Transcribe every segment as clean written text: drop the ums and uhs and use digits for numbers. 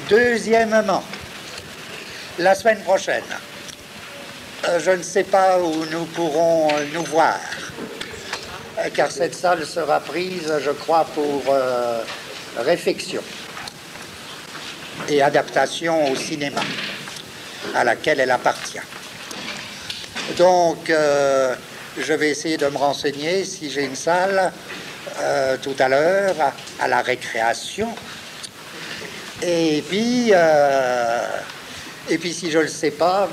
Deuxièmement, la semaine prochaine, je ne sais pas où nous pourrons nous voir, car cette salle sera prise, je crois, pour réfection et adaptation au cinéma, à laquelle elle appartient. Donc, je vais essayer de me renseigner si j'ai une salle tout à l'heure, à la récréation. Et puis si je ne le sais pas,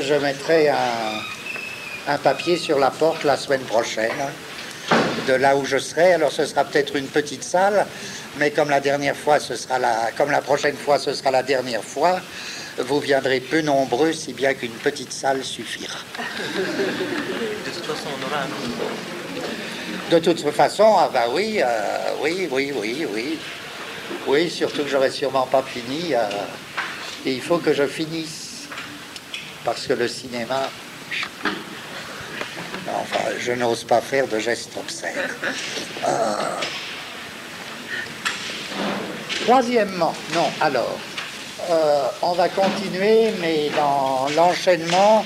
je mettrai un papier sur la porte la semaine prochaine, de là où je serai. Alors ce sera peut-être une petite salle, mais comme la dernière fois, comme la prochaine fois, ce sera la dernière fois, vous viendrez peu nombreux, si bien qu'une petite salle suffira. De toute façon, on aura un... De toute façon, ah bah oui, oui, surtout que j'aurais sûrement pas fini. Et il faut que je finisse, parce que le cinéma... Enfin, je n'ose pas faire de gestes obscènes. Troisièmement, non, alors, on va continuer, mais dans l'enchaînement...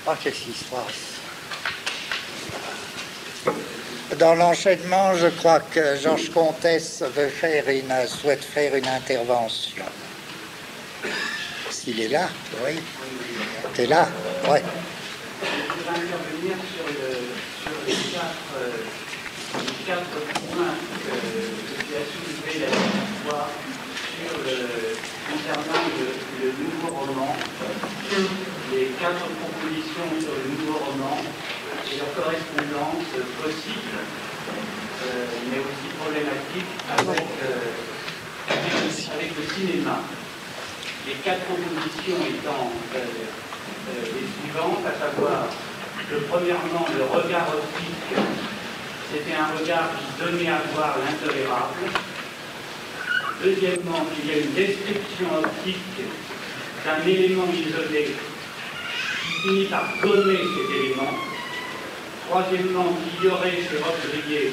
Ah, qu'est-ce qui se passe? Dans l'enchaînement, je crois que Georges Comtesse souhaite faire une intervention. S'il est là, oui. T'es là? Oui. Je voudrais intervenir sur les quatre points que tu as soulevés la dernière fois concernant le nouveau roman, les quatre propositions sur le nouveau roman et leur correspondance possible, mais aussi problématique avec le cinéma. Les quatre propositions étant les suivantes, à savoir premièrement le regard optique, c'était un regard qui donnait à voir l'intolérable. Deuxièmement, qu'il y a une description optique d'un élément isolé qui finit par gommer cet élément. Troisièmement, qu'il y aurait chez Robbe-Grillet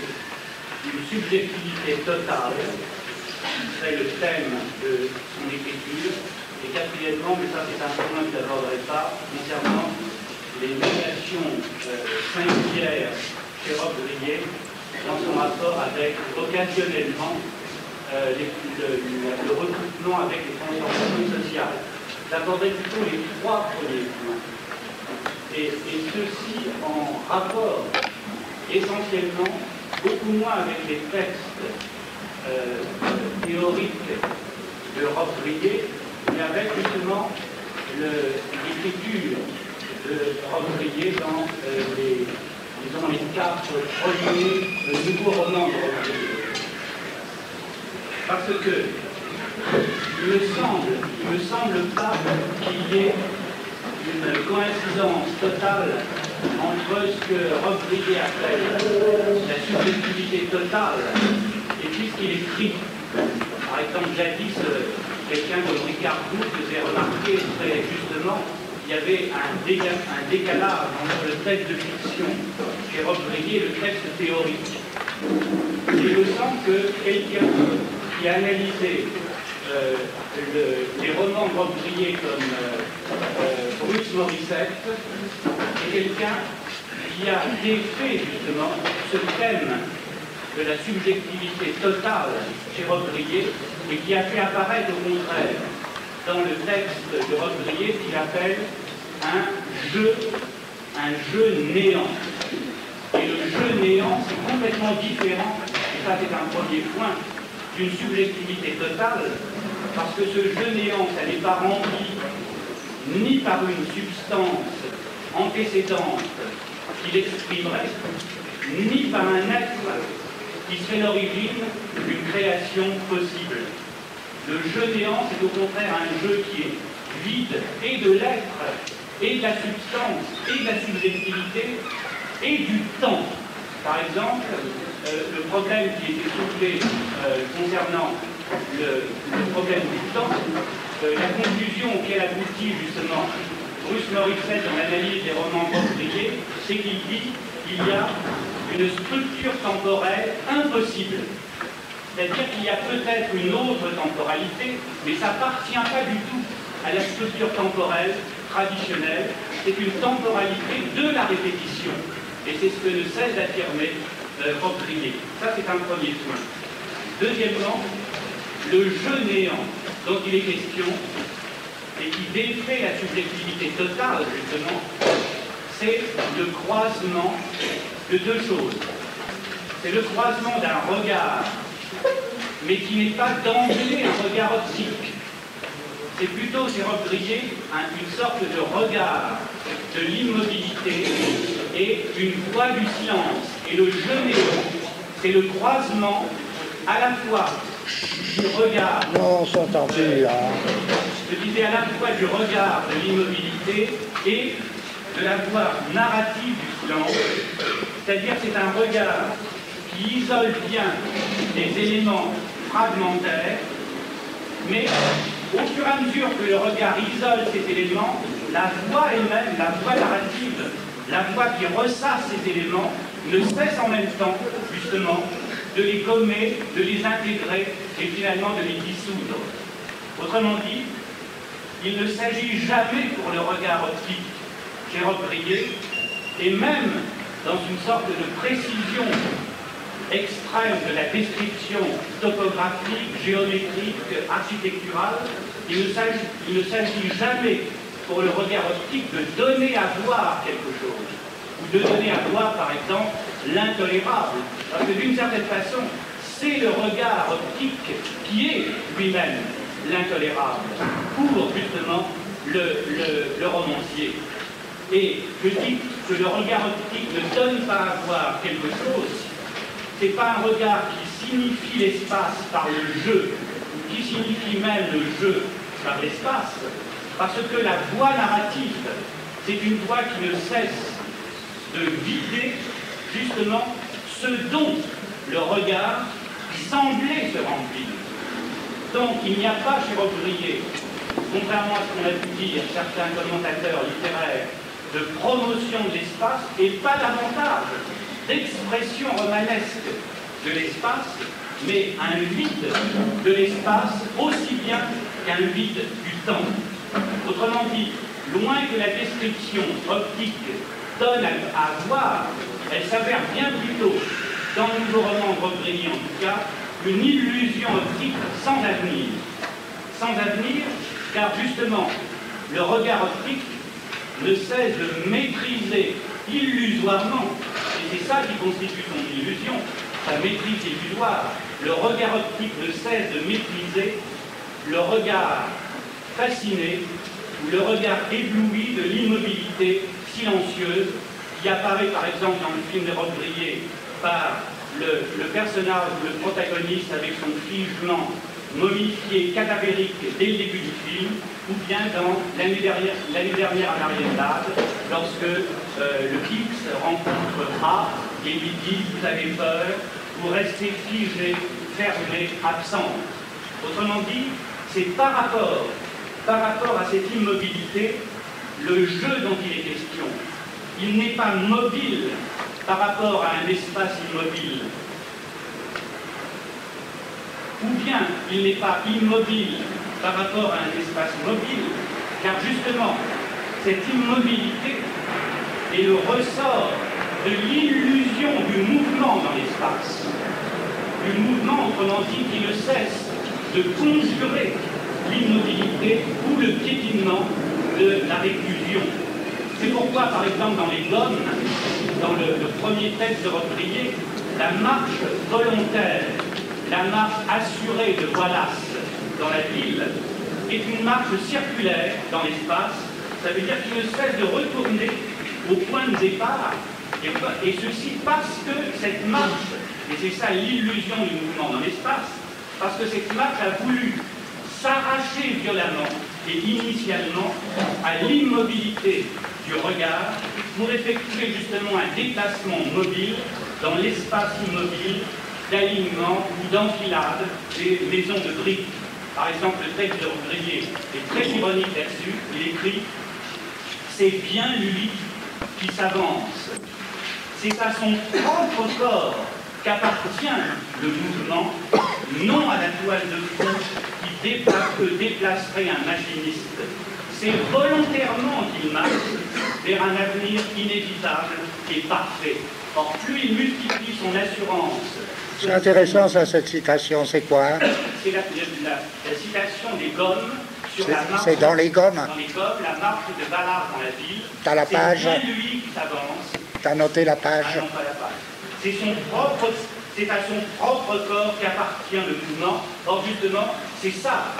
une subjectivité totale, qui serait le thème de son écriture. Et quatrièmement, mais ça c'est un point que je n'aborderai pas, concernant les négations singulières chez Robbe-Grillet dans son rapport avec, occasionnellement, le recoupement avec les transformations sociales. J'aborderai plutôt les trois premiers points. Et ceci en rapport essentiellement, beaucoup moins avec les textes théoriques de Robbe-Grillet, mais avec justement l'écriture de Robbe-Grillet dans les quatre premiers nouveaux romans de Robbe-Grillet. Parce que il me semble pas qu'il y ait une coïncidence totale entre ce que Robbe-Grillet appelle la subjectivité totale et puisqu'il écrit, par exemple, jadis, quelqu'un comme Ricard Bou faisait remarquer très justement qu'il y avait un décalage entre le texte de fiction chez Robbe-Grillet et le texte théorique. Il me semble que quelqu'un qui a analysé les romans de Robbe-Grillet comme Bruce Morissette est quelqu'un qui a défait justement ce thème de la subjectivité totale chez Robbe-Grillet et qui a fait apparaître au contraire dans le texte de Robbe-Grillet ce qu'il appelle un jeu néant. Et le jeu néant, c'est complètement différent, et ça c'est un premier point, d'une subjectivité totale, parce que ce jeu néant, ça n'est pas rempli ni par une substance antécédente qui l'exprimerait, ni par un être qui serait l'origine d'une création possible. Le jeu néant, c'est au contraire un jeu qui est vide et de l'être, et de la substance, et de la subjectivité, et du temps. Par exemple, le problème qui était soulevé concernant le problème du temps, la conclusion auquel aboutit justement Bruce Morissette dans l'analyse des romans Robbe-Grillet, c'est qu'il dit qu'il y a une structure temporelle impossible C'est-à-dire qu'il y a peut-être une autre temporalité, mais ça n'appartient pas du tout à la structure temporelle traditionnelle. C'est une temporalité de la répétition. Et c'est ce que ne cesse d'affirmer Roquebrié. Ça, c'est un premier point. Deuxièmement, le jeu néant dont il est question, et qui défait la subjectivité totale, justement, c'est le croisement de deux choses. C'est le croisement d'un regard, mais qui n'est pas d'emblée un regard optique. C'est plutôt, chez Roquebrié, une sorte de regard de l'immobilité et une voie du silence. Et le jeu néant, c'est le croisement à la fois du regard... Non, on s'entend plus, hein. Je disais à la fois du regard de l'immobilité et de la voie narrative du silence, c'est-à-dire c'est un regard qui isole bien les éléments fragmentaires, mais au fur et à mesure que le regard isole ces éléments, la voix elle-même, la voix narrative, la voix qui ressasse ces éléments, ne cesse en même temps, justement, de les gommer, de les intégrer et finalement de les dissoudre. Autrement dit, il ne s'agit jamais pour le regard optique chez Roquebrié, et même dans une sorte de précision extrême de la description topographique, géométrique, architecturale, il ne s'agit jamais pour le regard optique de donner à voir quelque chose, ou de donner à voir par exemple l'intolérable, parce que d'une certaine façon, c'est le regard optique qui est lui-même l'intolérable, pour justement le romancier. Et je dis que le regard optique ne donne pas à voir quelque chose, c'est pas un regard qui signifie l'espace par le jeu, ou qui signifie même le jeu par l'espace, parce que la voie narrative, c'est une voie qui ne cesse de vider justement ce dont le regard semblait se remplir. Donc il n'y a pas chez Roquebrié, contrairement à ce qu'on a pu dire certains commentateurs littéraires, de promotion de l'espace et pas davantage d'expression romanesque de l'espace, mais un vide de l'espace aussi bien qu'un vide du temps. Autrement dit, loin que la description optique donne à voir, elle s'avère bien plutôt, dans le nouveau roman de Roquebrié en tout cas, une illusion optique sans avenir. Sans avenir, car justement, le regard optique ne cesse de maîtriser illusoirement, et c'est ça qui constitue son illusion, sa maîtrise illusoire. Le regard optique ne cesse de maîtriser le regard fasciné ou le regard ébloui de l'immobilité silencieuse qui apparaît par exemple dans le film de Roquebrié par le personnage, le protagoniste avec son figement momifié, cadavérique dès le début du film, ou bien dans l'année dernière à Marienbad, lorsque le X rencontre A et lui dit « Vous avez peur, vous restez figé, fermé, absent ». Autrement dit, c'est par rapport à cette immobilité, le jeu dont il est question. Il n'est pas mobile par rapport à un espace immobile. Ou bien il n'est pas immobile par rapport à un espace mobile, car justement, cette immobilité est le ressort de l'illusion du mouvement dans l'espace. Du mouvement, autrement dit, qui ne cesse de conjurer l'immobilité ou le piétinement de la réclusion. C'est pourquoi, par exemple, dans les Gommes, dans le premier texte de Roquebrié, la marche volontaire, la marche assurée de Wallace dans la ville, est une marche circulaire dans l'espace. Ça veut dire qu'il ne cesse de retourner au point de départ, et ceci parce que cette marche, et c'est ça l'illusion du mouvement dans l'espace, parce que cette marche a voulu s'arracher violemment et initialement à l'immobilité du regard pour effectuer justement un déplacement mobile dans l'espace immobile d'alignement ou d'enfilade des maisons de briques. Par exemple, le texte de Roquebrié est très ironique là-dessus. Il écrit « C'est bien lui qui s'avance. C'est à son propre corps qu'appartient le mouvement, non à la toile de fond que déplacerait un machiniste. C'est volontairement qu'il marche vers un avenir inévitable et parfait. Or, plus il multiplie son assurance... C'est intéressant, ça, cette citation, c'est quoi? C'est la citation des Gommes sur la marche... C'est dans les Gommes? Dans les Gommes, la marche de Ballard dans la ville. T'as la page? C'est bien lui qui s'avance. T'as noté la page? Ah non, pas la page. C'est à son propre corps qu'appartient le mouvement. Or, justement, c'est ça.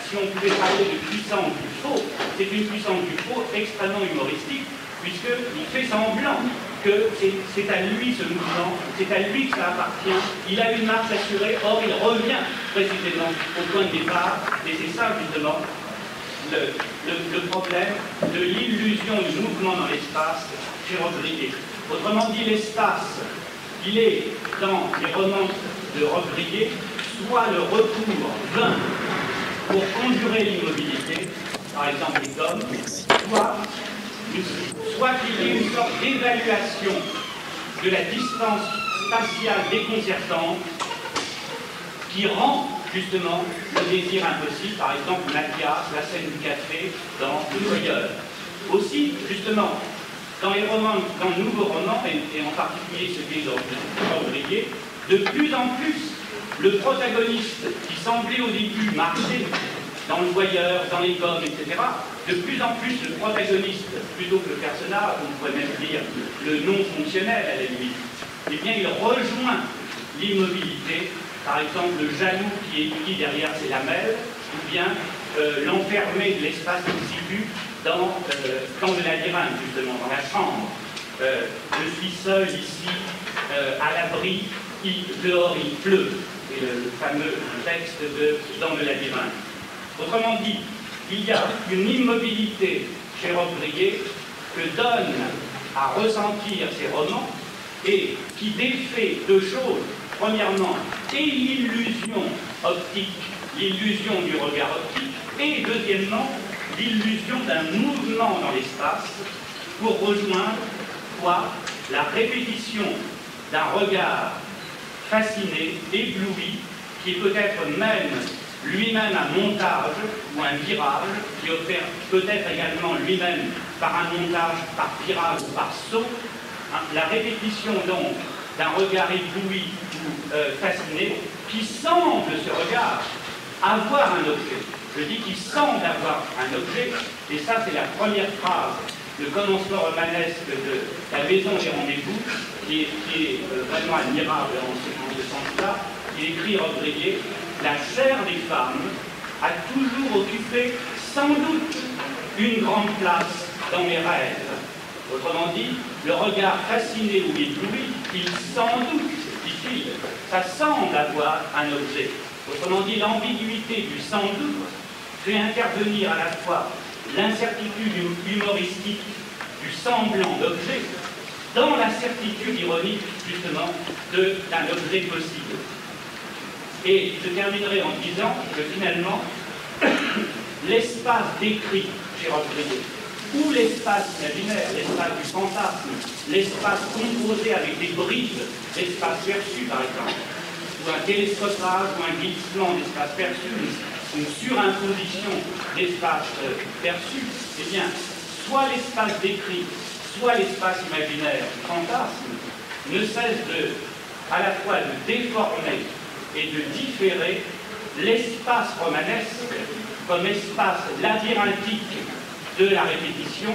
Si on pouvait parler de puissance du faux, c'est une puissance du faux extrêmement humoristique, puisqu'il fait semblant que c'est à lui ce mouvement, c'est à lui que ça appartient. Il a une marche assurée, or il revient précisément au point de départ, et c'est ça, justement, le problème de l'illusion du mouvement dans l'espace chez Robbe-Grillet. Autrement dit, l'espace, il est, dans les romans de Robbe-Grillet, soit le recours vain pour conjurer l'immobilité, par exemple les Gommes, soit qu'il y ait une sorte d'évaluation de la distance spatiale déconcertante qui rend justement le désir impossible, par exemple Mathias, la scène du café dans Le Voyeur. Aussi, justement, dans les romans, dans le nouveau roman, et en particulier celui de Robbe-Grillet, de plus en plus, le protagoniste qui semblait au début marcher dans Le Voyeur, dans les Gommes, etc., de plus en plus le protagoniste, plutôt que le personnage, on pourrait même dire le non fonctionnel à la limite, eh bien il rejoint l'immobilité, par exemple le jaloux qui étudie derrière ses lamelles, ou bien l'enfermé de l'espace exigu dans le labyrinthe, justement, dans la chambre. Je suis seul ici, à l'abri, dehors il pleut, et le fameux texte dans le labyrinthe. Autrement dit, il y a une immobilité chez Robbe-Grillet que donne à ressentir ces romans et qui défait deux choses. Premièrement, et l'illusion optique, l'illusion du regard optique, et deuxièmement, l'illusion d'un mouvement dans l'espace pour rejoindre quoi? La répétition d'un regard fasciné, ébloui, qui peut être même lui-même un montage ou un virage, qui opère peut-être également lui-même par un montage, par virage ou par saut, hein, la répétition donc d'un regard ébloui ou fasciné, qui semble, ce regard, avoir un objet. Je dis qu'il semble avoir un objet, et ça c'est la première phrase, le commencement romanesque de La Maison des Rendez-vous, qui est vraiment admirable en ce sens-là. Il écrit Robbe-Grillet: la chair des femmes a toujours occupé sans doute une grande place dans mes rêves. Autrement dit, le regard fasciné ou ébloui, il sans doute, dit-il, ça semble avoir un objet. Autrement dit, l'ambiguïté du sans doute fait intervenir à la fois l'incertitude humoristique du semblant d'objet dans la certitude ironique, justement, d'un objet possible. Et je terminerai en disant que finalement, l'espace décrit chez Robbe-Grillet, ou l'espace imaginaire, l'espace du fantasme, l'espace composé avec des bribes, l'espace perçu par exemple, ou un télescopage, ou un glissement d'espace perçu, une surimposition d'espace perçu, eh bien, soit l'espace décrit, soit l'espace imaginaire du fantasme, ne cesse à la fois de déformer et de différer l'espace romanesque comme espace labyrinthique de la répétition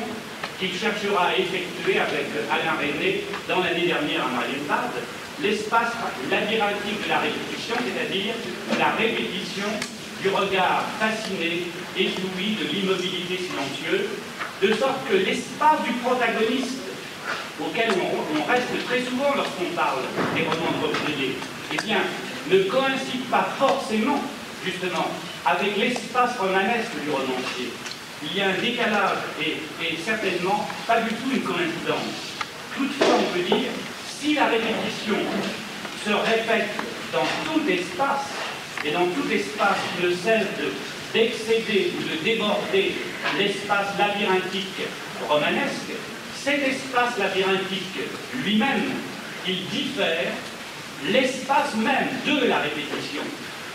qu'il cherchera à effectuer avec Alain Resnais dans l'année dernière à Marienbad, l'espace labyrinthique de la répétition, c'est-à-dire la répétition du regard fasciné, ébloui de l'immobilité silencieuse, de sorte que l'espace du protagoniste, auquel on reste très souvent lorsqu'on parle des romans de Robbe-Grillet, eh bien, ne coïncide pas forcément, justement, avec l'espace romanesque du romancier. Il y a un décalage et certainement pas du tout une coïncidence. Toutefois, on peut dire, si la répétition se répète dans tout espace, et dans tout espace qui ne cesse d'excéder ou de déborder l'espace labyrinthique romanesque, cet espace labyrinthique lui-même, il diffère l'espace même de la répétition.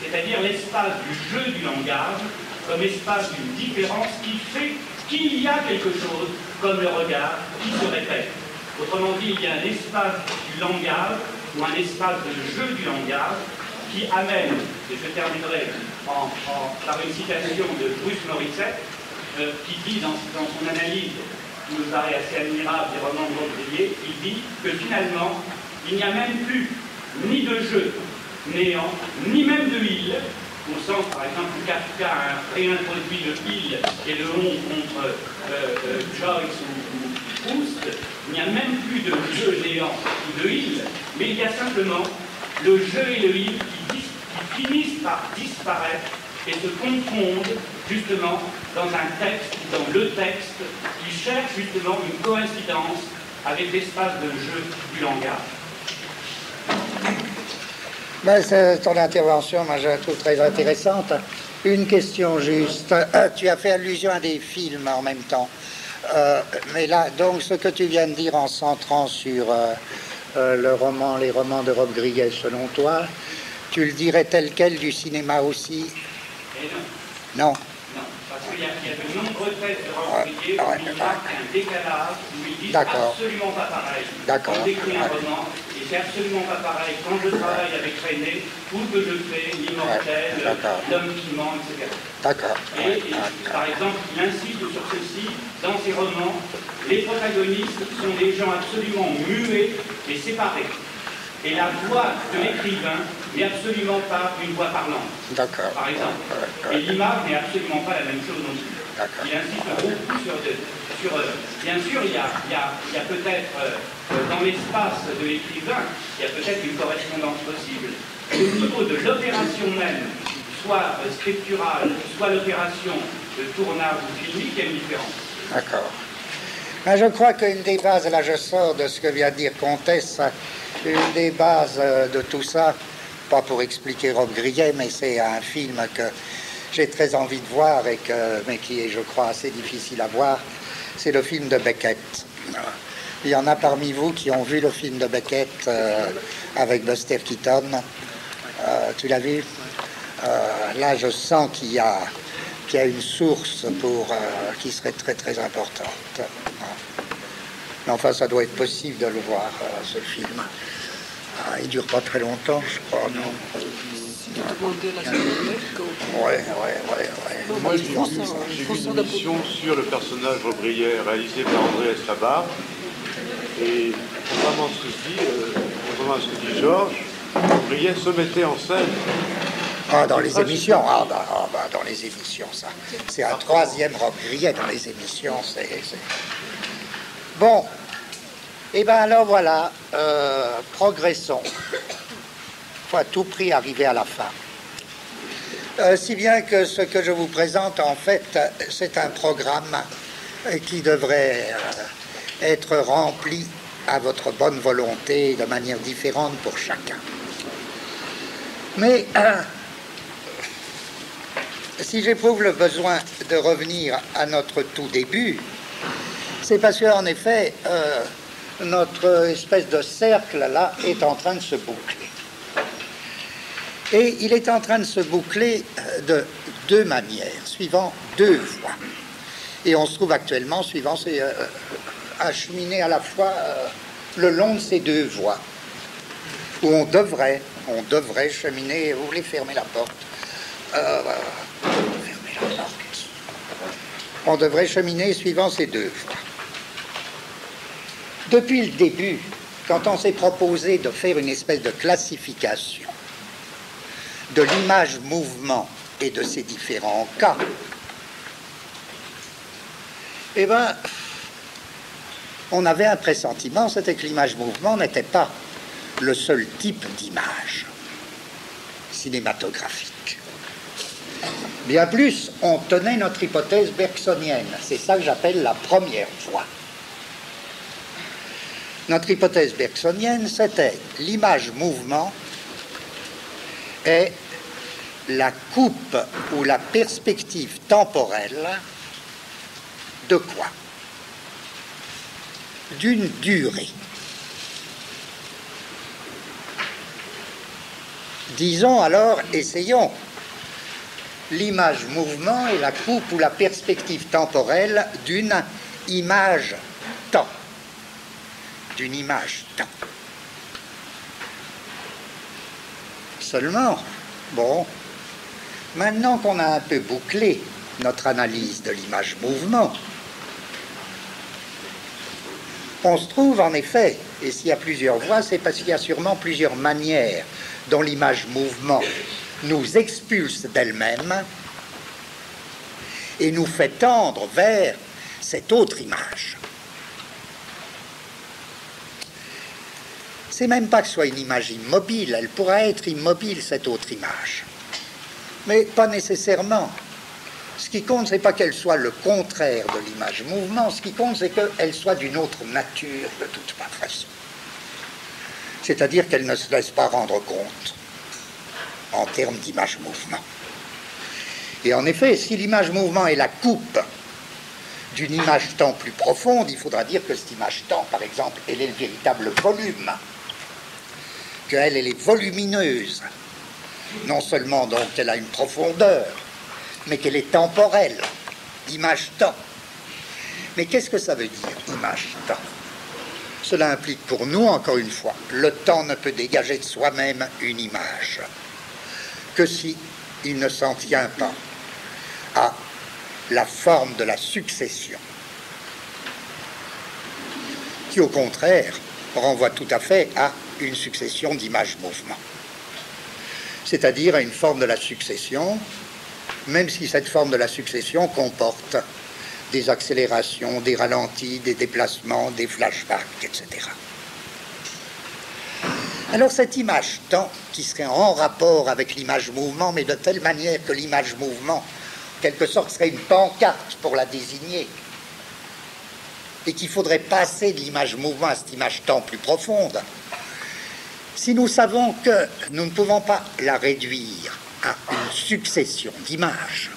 c'est-à-dire l'espace du jeu du langage comme espace d'une différence qui fait qu'il y a quelque chose comme le regard qui se répète. Autrement dit, il y a un espace du langage ou un espace de jeu du langage qui amène, et je terminerai par une citation de Bruce Morissette, qui dit dans son analyse, qui nous paraît assez admirable des romans de Baudelaire, il dit que finalement, il n'y a même plus ni de jeu néant, ni même de île, au sens, par exemple, où Kafka a réintroduit le il et le on contre Joyce ou Proust, il n'y a même plus de jeu néant ou de île, mais il y a simplement le jeu et le il qui finissent par disparaître et se confondent justement dans un texte, dans le texte, qui cherche justement une coïncidence avec l'espace de jeu du langage. Ton intervention, moi, je la trouve très intéressante. Une question juste. Tu as fait allusion à des films en même temps. Mais là, donc, ce que tu viens de dire en centrant sur les romans de Rob Grillet, selon toi, tu le dirais tel quel du cinéma aussi? Et non. Non, parce qu'il y a de nombreux textes de Rob Grillet où il marque un décalage, où ils disent absolument pas pareil. Quand j'écris un roman, et c'est absolument pas pareil. Quand je travaille avec René, tout ce que je fais, l'immortel, l'homme qui ment, etc. Et par exemple, il insiste sur ceci, dans ses romans, les protagonistes sont des gens absolument muets et séparés. Et la voix de l'écrivain n'est absolument pas une voix parlante, par exemple. Et l'image n'est absolument pas la même chose non plus. Il insiste beaucoup sur bien sûr, il y a peut-être, dans l'espace de l'écrivain, il y a peut-être une correspondance possible. Au niveau de l'opération même, soit scripturale, soit l'opération de tournage ou filmique, il y a une différence. D'accord. Je crois qu'une des bases, là je sors de ce que vient de dire Comtesse, une des bases de tout ça, pas pour expliquer Rob Grillet, mais c'est un film que j'ai très envie de voir, mais qui est, je crois, assez difficile à voir, c'est le film de Beckett. Il y en a parmi vous qui ont vu le film de Beckett avec Buster Keaton. Tu l'as vu? Là, je sens qu'il y a une source qui serait très très importante. Mais enfin, ça doit être possible de le voir, ce film. Il dure pas très longtemps, je crois, non? Ouais. Moi, j'ai vu une émission sur le personnage Rob Grillet réalisé par André Escobar. Et contrairement à ce que dit Georges, Rob Grillet se mettait en scène. Dans les émissions, dans les émissions, ça. C'est un troisième Rob Grillet dans les émissions, Bon, et bien alors voilà, progressons. Il faut à tout prix arriver à la fin. Si bien que ce que je vous présente, en fait, c'est un programme qui devrait être rempli à votre bonne volonté de manière différente pour chacun. Mais si j'éprouve le besoin de revenir à notre tout début, c'est parce qu'en effet, notre espèce de cercle là est en train de se boucler. Et il est en train de se boucler de deux manières, suivant deux voies. Et on se trouve actuellement, acheminé à la fois le long de ces deux voies, où on devrait cheminer. Vous voulez fermer la porte? Fermer la porte. On devrait cheminer suivant ces deux voies. Depuis le début, quand on s'est proposé de faire une espèce de classification de l'image-mouvement et de ses différents cas, eh bien, on avait un pressentiment, c'était que l'image-mouvement n'était pas le seul type d'image cinématographique. Bien plus, on tenait notre hypothèse bergsonienne. C'est ça que j'appelle la première voie. Notre hypothèse bergsonienne, c'était l'image-mouvement est la coupe ou la perspective temporelle de quoi? D'une durée. Disons alors, essayons. L'image mouvement est la coupe ou la perspective temporelle d'une image temps. D'une image temps. Seulement, bon, maintenant qu'on a un peu bouclé notre analyse de l'image mouvement, on se trouve en effet, et s'il y a plusieurs voies, c'est parce qu'il y a sûrement plusieurs manières dont l'image mouvement nous expulse d'elle-même et nous fait tendre vers cette autre image. C'est même pas que ce soit une image immobile, elle pourra être immobile, cette autre image. Mais pas nécessairement. Ce qui compte, c'est pas qu'elle soit le contraire de l'image mouvement, ce qui compte, c'est qu'elle soit d'une autre nature de toute façon. C'est-à-dire qu'elle ne se laisse pas rendre compte en termes d'image mouvement. Et en effet, si l'image mouvement est la coupe d'une image temps plus profonde, il faudra dire que cette image temps, par exemple, elle est le véritable volume, qu'elle est volumineuse. Non seulement donc qu'elle a une profondeur, mais qu'elle est temporelle, image temps. Mais qu'est-ce que ça veut dire, image temps? Cela implique pour nous, encore une fois, le temps ne peut dégager de soi-même une image que si il ne s'en tient pas à la forme de la succession, qui au contraire renvoie tout à fait à une succession d'images-mouvements, c'est-à-dire à une forme de la succession, même si cette forme de la succession comporte des accélérations, des ralentis, des déplacements, des flashbacks, etc. Alors cette image temps, qui serait en rapport avec l'image mouvement, mais de telle manière que l'image mouvement, en quelque sorte, serait une pancarte pour la désigner, et qu'il faudrait passer de l'image mouvement à cette image temps plus profonde, si nous savons que nous ne pouvons pas la réduire à une succession d'images,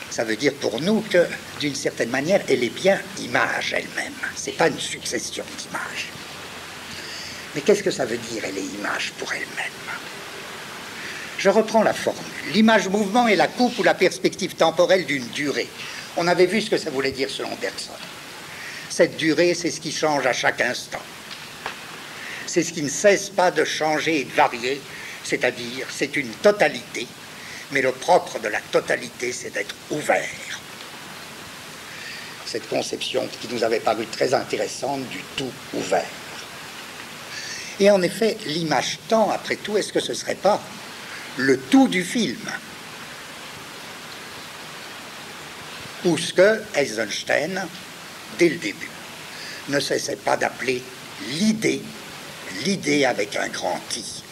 ça veut dire pour nous que, d'une certaine manière, elle est bien image elle-même. Ce n'est pas une succession d'images. Mais qu'est-ce que ça veut dire, elle est image pour elle-même? Je reprends la formule. L'image-mouvement est la coupe ou la perspective temporelle d'une durée. On avait vu ce que ça voulait dire selon Bergson. Cette durée, c'est ce qui change à chaque instant. C'est ce qui ne cesse pas de changer et de varier, c'est-à-dire, c'est une totalité. Mais le propre de la totalité, c'est d'être ouvert. Cette conception qui nous avait paru très intéressante du tout ouvert. Et en effet, l'image temps, après tout, est-ce que ce ne serait pas le tout du film? Ou ce que Eisenstein, dès le début, ne cessait pas d'appeler l'idée, l'idée avec un grand I.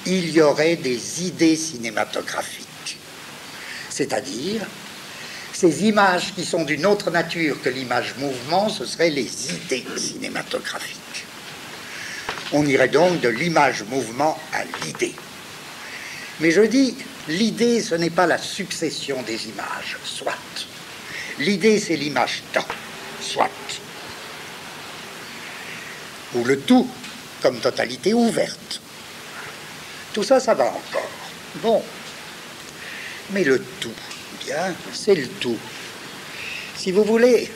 Il y aurait des idées cinématographiques, c'est-à-dire ces images qui sont d'une autre nature que l'image mouvement, ce seraient les idées cinématographiques. On irait donc de l'image mouvement à l'idée. Mais je dis, l'idée, ce n'est pas la succession des images, soit. L'idée, c'est l'image temps, soit. Ou le tout, comme totalité ouverte. Tout ça, ça va encore. Bon. Mais le tout, bien, c'est le tout. Si vous voulez,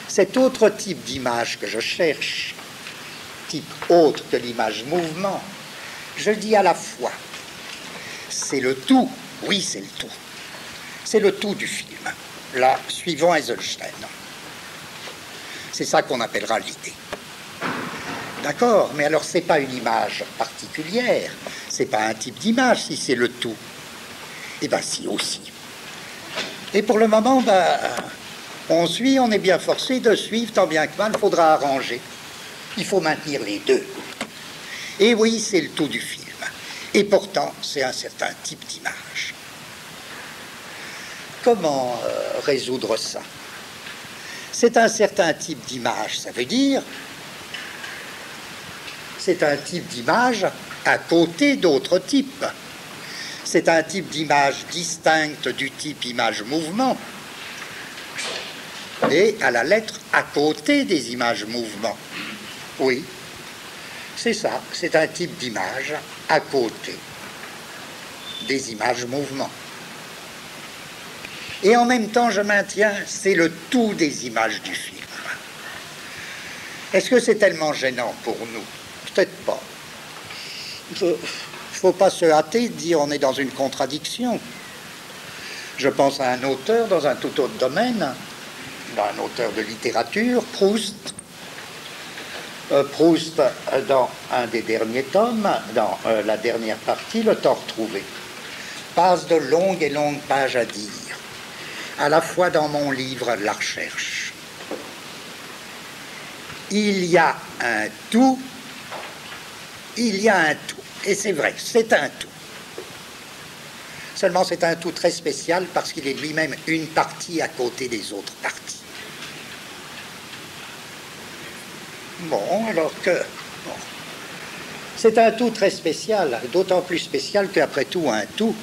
cet autre type d'image que je cherche, type autre que l'image mouvement, je dis à la fois, c'est le tout, oui, c'est le tout. C'est le tout du film. Là, suivant Eisenstein. C'est ça qu'on appellera l'idée. D'accord, mais alors c'est pas une image particulière, c'est pas un type d'image si c'est le tout. Eh bien si aussi. Et pour le moment, on suit, on est bien forcé de suivre, tant bien que mal, il faudra arranger. Il faut maintenir les deux. Et oui, c'est le tout du film. Et pourtant, c'est un certain type d'image. Comment résoudre ça? C'est un certain type d'image, ça veut dire c'est un type d'image à côté d'autres types. C'est un type d'image distincte du type image-mouvement. Et à la lettre, à côté des images-mouvements. Oui, c'est ça, c'est un type d'image à côté des images mouvement. Et en même temps, je maintiens, c'est le tout des images du film. Est-ce que c'est tellement gênant pour nous? Peut-être pas. Il ne faut pas se hâter de dire on est dans une contradiction. Je pense à un auteur dans un tout autre domaine, un auteur de littérature, Proust. Proust, dans un des derniers tomes, dans la dernière partie, Le Temps retrouvé, passe de longues et longues pages à dire, à la fois dans mon livre La Recherche, il y a un tout, et c'est vrai, c'est un tout. Seulement c'est un tout très spécial parce qu'il est lui-même une partie à côté des autres parties. Bon, alors que... Bon, c'est un tout très spécial, d'autant plus spécial qu'après tout, un tout,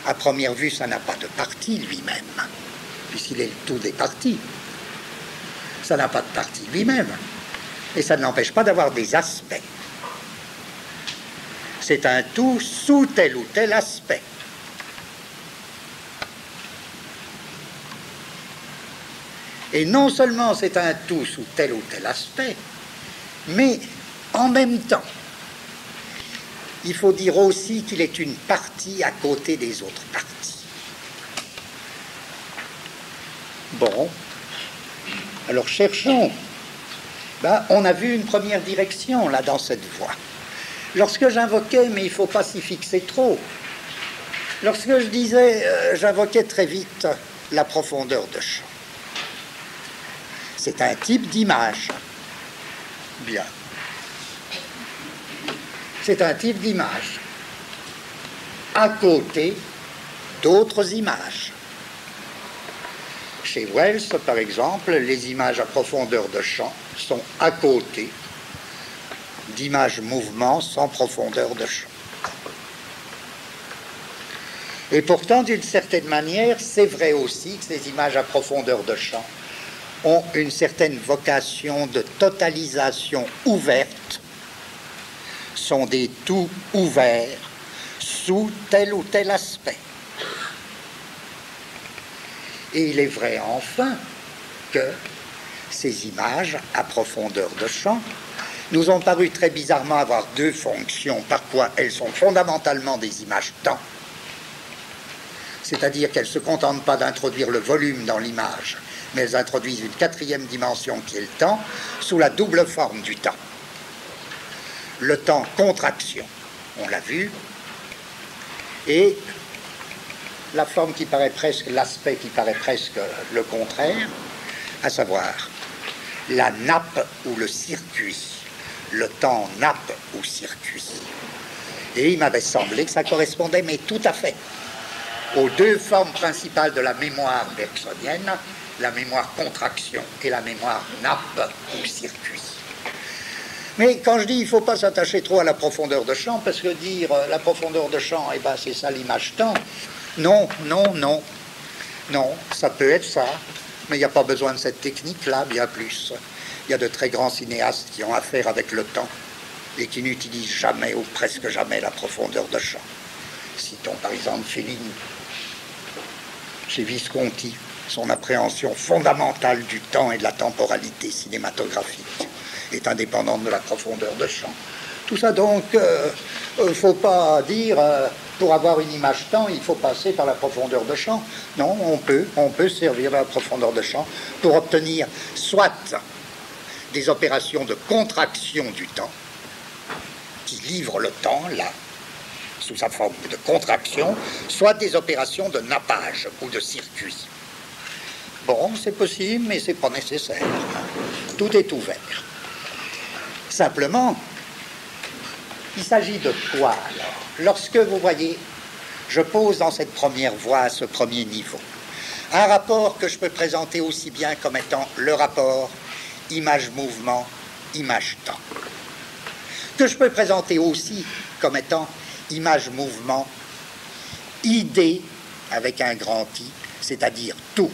à première vue, ça n'a pas de partie lui-même, puisqu'il est le tout des parties. Ça n'a pas de partie lui-même, et ça ne l'empêche pas d'avoir des aspects. C'est un tout sous tel ou tel aspect. Et non seulement c'est un tout sous tel ou tel aspect, mais en même temps, il faut dire aussi qu'il est une partie à côté des autres parties. Bon, alors cherchons. Ben, on a vu une première direction là dans cette voie. Lorsque j'invoquais, mais il ne faut pas s'y fixer trop, lorsque je disais, j'invoquais très vite la profondeur de champ. C'est un type d'image. Bien. C'est un type d'image. À côté d'autres images. Chez Wells, par exemple, les images à profondeur de champ sont à côté d'images mouvement sans profondeur de champ. Et pourtant, d'une certaine manière, c'est vrai aussi que ces images à profondeur de champ ont une certaine vocation de totalisation ouverte, sont des tout ouverts sous tel ou tel aspect. Et il est vrai enfin que ces images à profondeur de champ nous ont paru très bizarrement avoir deux fonctions, par quoi elles sont fondamentalement des images temps, c'est-à-dire qu'elles ne se contentent pas d'introduire le volume dans l'image, mais elles introduisent une quatrième dimension qui est le temps, sous la double forme du temps. Le temps contraction, on l'a vu, et la forme qui paraît presque, l'aspect qui paraît presque le contraire, à savoir la nappe ou le circuit, le temps nappe ou circuit. Et il m'avait semblé que ça correspondait, mais tout à fait, aux deux formes principales de la mémoire bergsonienne, la mémoire contraction et la mémoire nappe ou circuit. Mais quand je dis il ne faut pas s'attacher trop à la profondeur de champ, parce que dire la profondeur de champ, eh ben, c'est ça l'image temps, non, ça peut être ça, mais il n'y a pas besoin de cette technique-là, bien plus. Il y a de très grands cinéastes qui ont affaire avec le temps et qui n'utilisent jamais ou presque jamais la profondeur de champ. Citons par exemple Fellini. Chez Visconti, son appréhension fondamentale du temps et de la temporalité cinématographique est indépendante de la profondeur de champ. Tout ça donc, il ne faut pas dire, pour avoir une image temps, il faut passer par la profondeur de champ. Non, on peut servir de la profondeur de champ pour obtenir soit des opérations de contraction du temps, qui livrent le temps, là, sous sa forme de contraction, soit des opérations de nappage ou de circuit. Bon, c'est possible, mais ce n'est pas nécessaire. Tout est ouvert. Simplement, il s'agit de quoi, alors? Lorsque vous voyez, je pose dans cette première voie, à ce premier niveau, un rapport que je peux présenter aussi bien comme étant le rapport image-mouvement, image-temps, que je peux présenter aussi comme étant image-mouvement, idée avec un grand I, c'est-à-dire tout.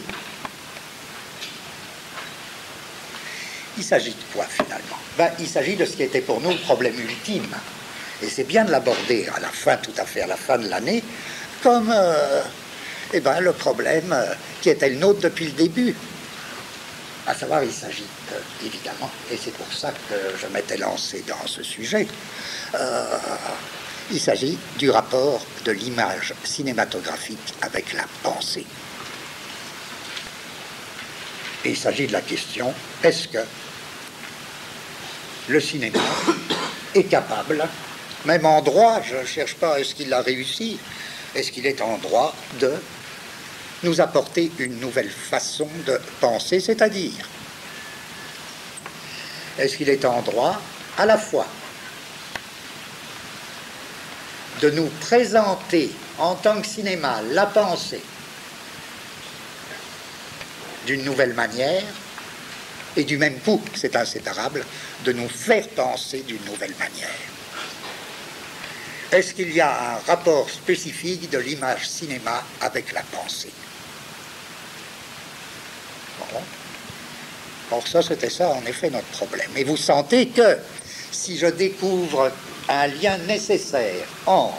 Il s'agit de quoi finalement? Ben, il s'agit de ce qui était pour nous le problème ultime. Et c'est bien de l'aborder à la fin, tout à fait à la fin de l'année, comme le problème qui était le nôtre depuis le début. À savoir, il s'agit évidemment, et c'est pour ça que je m'étais lancé dans ce sujet, il s'agit du rapport de l'image cinématographique avec la pensée. Et il s'agit de la question, est-ce que le cinéma est capable, même en droit, je ne cherche pas est-ce qu'il a réussi, est-ce qu'il est en droit de nous apporter une nouvelle façon de penser, c'est-à-dire, est-ce qu'il est en droit à la fois de nous présenter en tant que cinéma la pensée d'une nouvelle manière et du même coup, c'est inséparable, de nous faire penser d'une nouvelle manière. Est-ce qu'il y a un rapport spécifique de l'image cinéma avec la pensée? Bon. Or ça, c'était ça, en effet, notre problème. Et vous sentez que si je découvre un lien nécessaire entre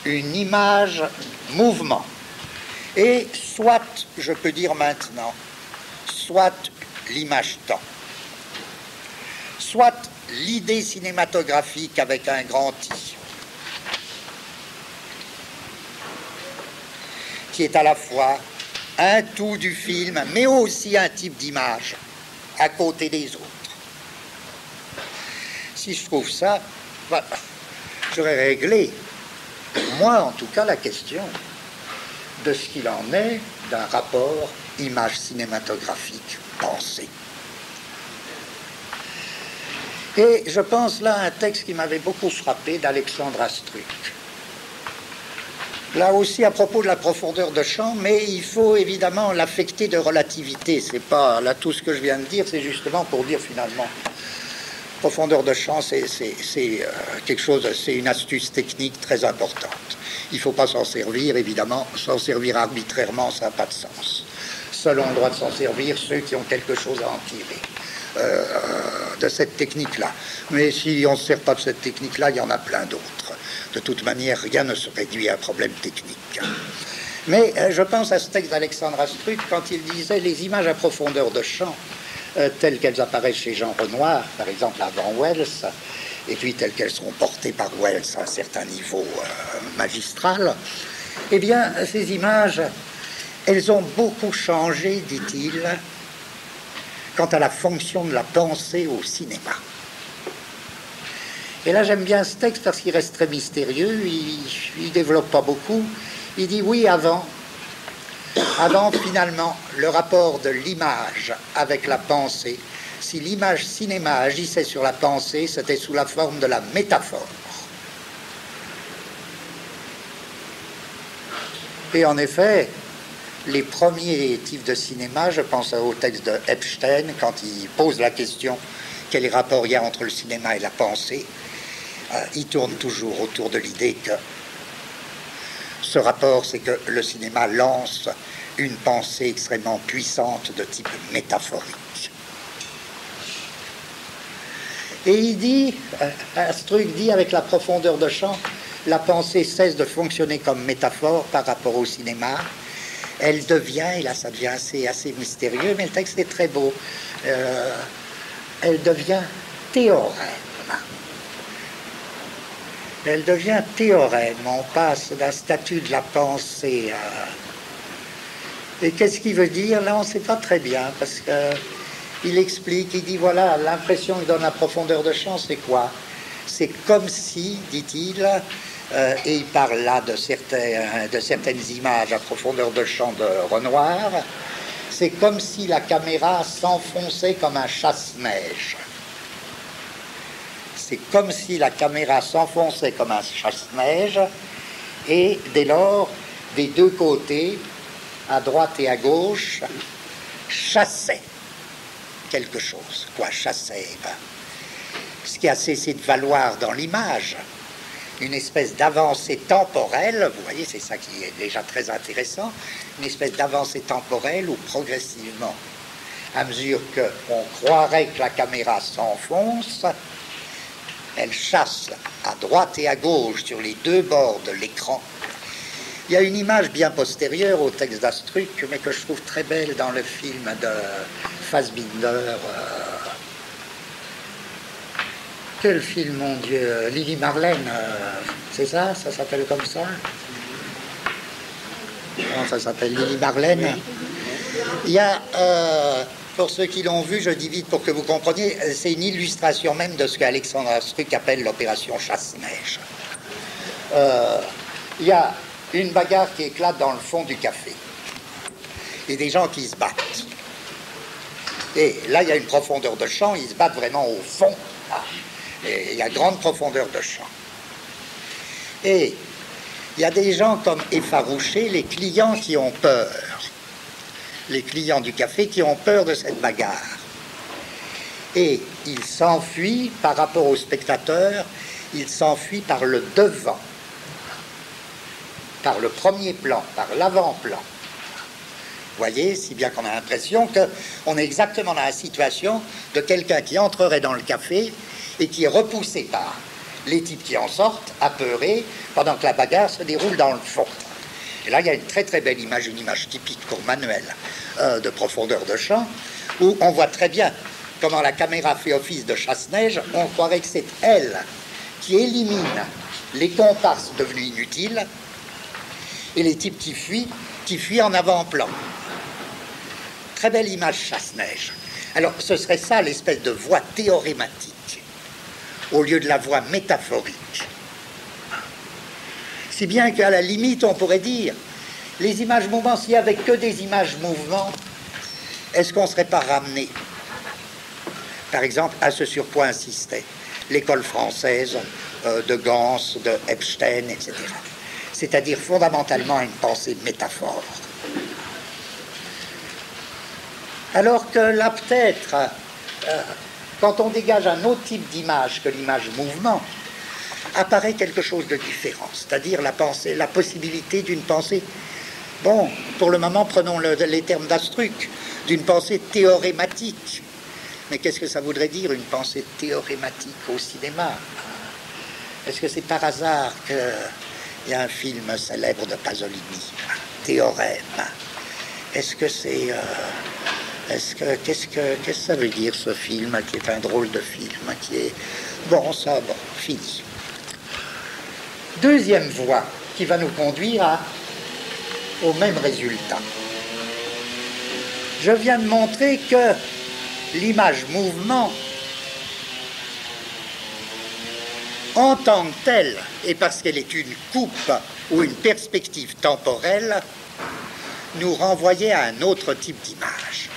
une image mouvement et soit, je peux dire maintenant, soit l'image temps, soit l'idée cinématographique avec un grand I, qui est à la fois un tout du film, mais aussi un type d'image à côté des autres. Si je trouve ça, voilà, j'aurais réglé, moi en tout cas, la question de ce qu'il en est d'un rapport image cinématographique pensée. Et je pense là à un texte qui m'avait beaucoup frappé d'Alexandre Astruc. Là aussi à propos de la profondeur de champ, mais il faut évidemment l'affecter de relativité. C'est pas là tout ce que je viens de dire, c'est justement pour dire finalement profondeur de champ, c'est quelque chose, c'est une astuce technique très importante. Il ne faut pas s'en servir, évidemment, s'en servir arbitrairement, ça n'a pas de sens. Seuls ont le droit de s'en servir ceux qui ont quelque chose à en tirer de cette technique-là. Mais si on ne se sert pas de cette technique-là, il y en a plein d'autres. De toute manière, rien ne se réduit à un problème technique. Mais je pense à ce texte d'Alexandre Astruc quand il disait les images à profondeur de champ, telles qu'elles apparaissent chez Jean Renoir, par exemple avant Wells, et puis telles qu'elles seront portées par Wells à un certain niveau magistral, eh bien, ces images, elles ont beaucoup changé, dit-il, quant à la fonction de la pensée au cinéma. Et là, j'aime bien ce texte parce qu'il reste très mystérieux, il développe pas beaucoup. Il dit oui, avant, finalement, le rapport de l'image avec la pensée, si l'image cinéma agissait sur la pensée, c'était sous la forme de la métaphore. Et en effet, les premiers types de cinéma, je pense au texte de Epstein, quand il pose la question quel rapport il y a entre le cinéma et la pensée, il tourne toujours autour de l'idée que ce rapport, c'est que le cinéma lance une pensée extrêmement puissante de type métaphorique. Et il dit, Astruc dit, avec la profondeur de champ, la pensée cesse de fonctionner comme métaphore par rapport au cinéma. Elle devient, et là ça devient assez mystérieux, mais le texte est très beau, elle devient théorème. Elle devient théorème, on passe d'un statut de la pensée à... Et qu'est-ce qu'il veut dire? Là, on ne sait pas très bien, parce qu'il explique, il dit, voilà, l'impression que donne la profondeur de champ, c'est quoi? C'est comme si, dit-il, et il parle là de certaines images à profondeur de champ de Renoir, c'est comme si la caméra s'enfonçait comme un chasse-neige. C'est comme si la caméra s'enfonçait comme un chasse-neige et dès lors, des deux côtés, à droite et à gauche, chassait quelque chose. Quoi, chassait? Ce qui a cessé de valoir dans l'image, une espèce d'avancée temporelle, vous voyez, c'est ça qui est déjà très intéressant, une espèce d'avancée temporelle où progressivement à mesure qu'on croirait que la caméra s'enfonce, elle chasse à droite et à gauche sur les deux bords de l'écran. Il y a une image bien postérieure au texte d'Astruc, mais que je trouve très belle dans le film de Fassbinder. Quel film, mon Dieu, Lily Marlène, c'est ça? Ça s'appelle comme ça? Comment ça s'appelle? Lily Marlène. Il y a, pour ceux qui l'ont vu, je dis vite pour que vous compreniez, c'est une illustration même de ce qu'Alexandre Astruc appelle l'opération Chasse-Neige. Il y a une bagarre qui éclate dans le fond du café. Et des gens qui se battent. Et là, il y a une profondeur de champ, ils se battent vraiment au fond. Et il y a grande profondeur de champ. Et il y a des gens comme effarouchés, les clients qui ont peur. Les clients du café qui ont peur de cette bagarre. Et ils s'enfuient par rapport aux spectateurs, ils s'enfuient par le devant, par le premier plan, par l'avant-plan. Vous voyez, si bien qu'on a l'impression qu'on est exactement dans la situation de quelqu'un qui entrerait dans le café et qui est repoussé par les types qui en sortent, apeurés, pendant que la bagarre se déroule dans le fond. Et là, il y a une très très belle image, une image typique pour Manuel de profondeur de champ, où on voit très bien comment la caméra fait office de chasse-neige. On croirait que c'est elle qui élimine les comparses devenus inutiles et les types qui fuient en avant-plan. Très belle image chasse-neige. Alors, ce serait ça l'espèce de voix théorématique au lieu de la voix métaphorique. Si bien qu'à la limite, on pourrait dire, les images mouvements, s'il n'y avait que des images mouvements, est-ce qu'on ne serait pas ramené, par exemple, à ce sur quoi insistait l'école française de Gans, de Epstein, etc. C'est-à-dire fondamentalement une pensée métaphore. Alors que là, peut-être, quand on dégage un autre type d'image que l'image mouvement, apparaît quelque chose de différent, c'est-à-dire la pensée, la possibilité d'une pensée, bon, pour le moment, prenons les termes d'Astruc, d'une pensée théorématique. Mais qu'est-ce que ça voudrait dire, une pensée théorématique au cinéma? Est-ce que c'est par hasard qu'il y a un film célèbre de Pasolini, Théorème? Est-ce que c'est... Qu'est-ce que ça veut dire, ce film, qui est un drôle de film, qui est... Bon, ça, bon, fini. Deuxième voie qui va nous conduire au même résultat. Je viens de montrer que l'image mouvement, en tant que telle, et parce qu'elle est une coupe ou une perspective temporelle, nous renvoyait à un autre type d'image.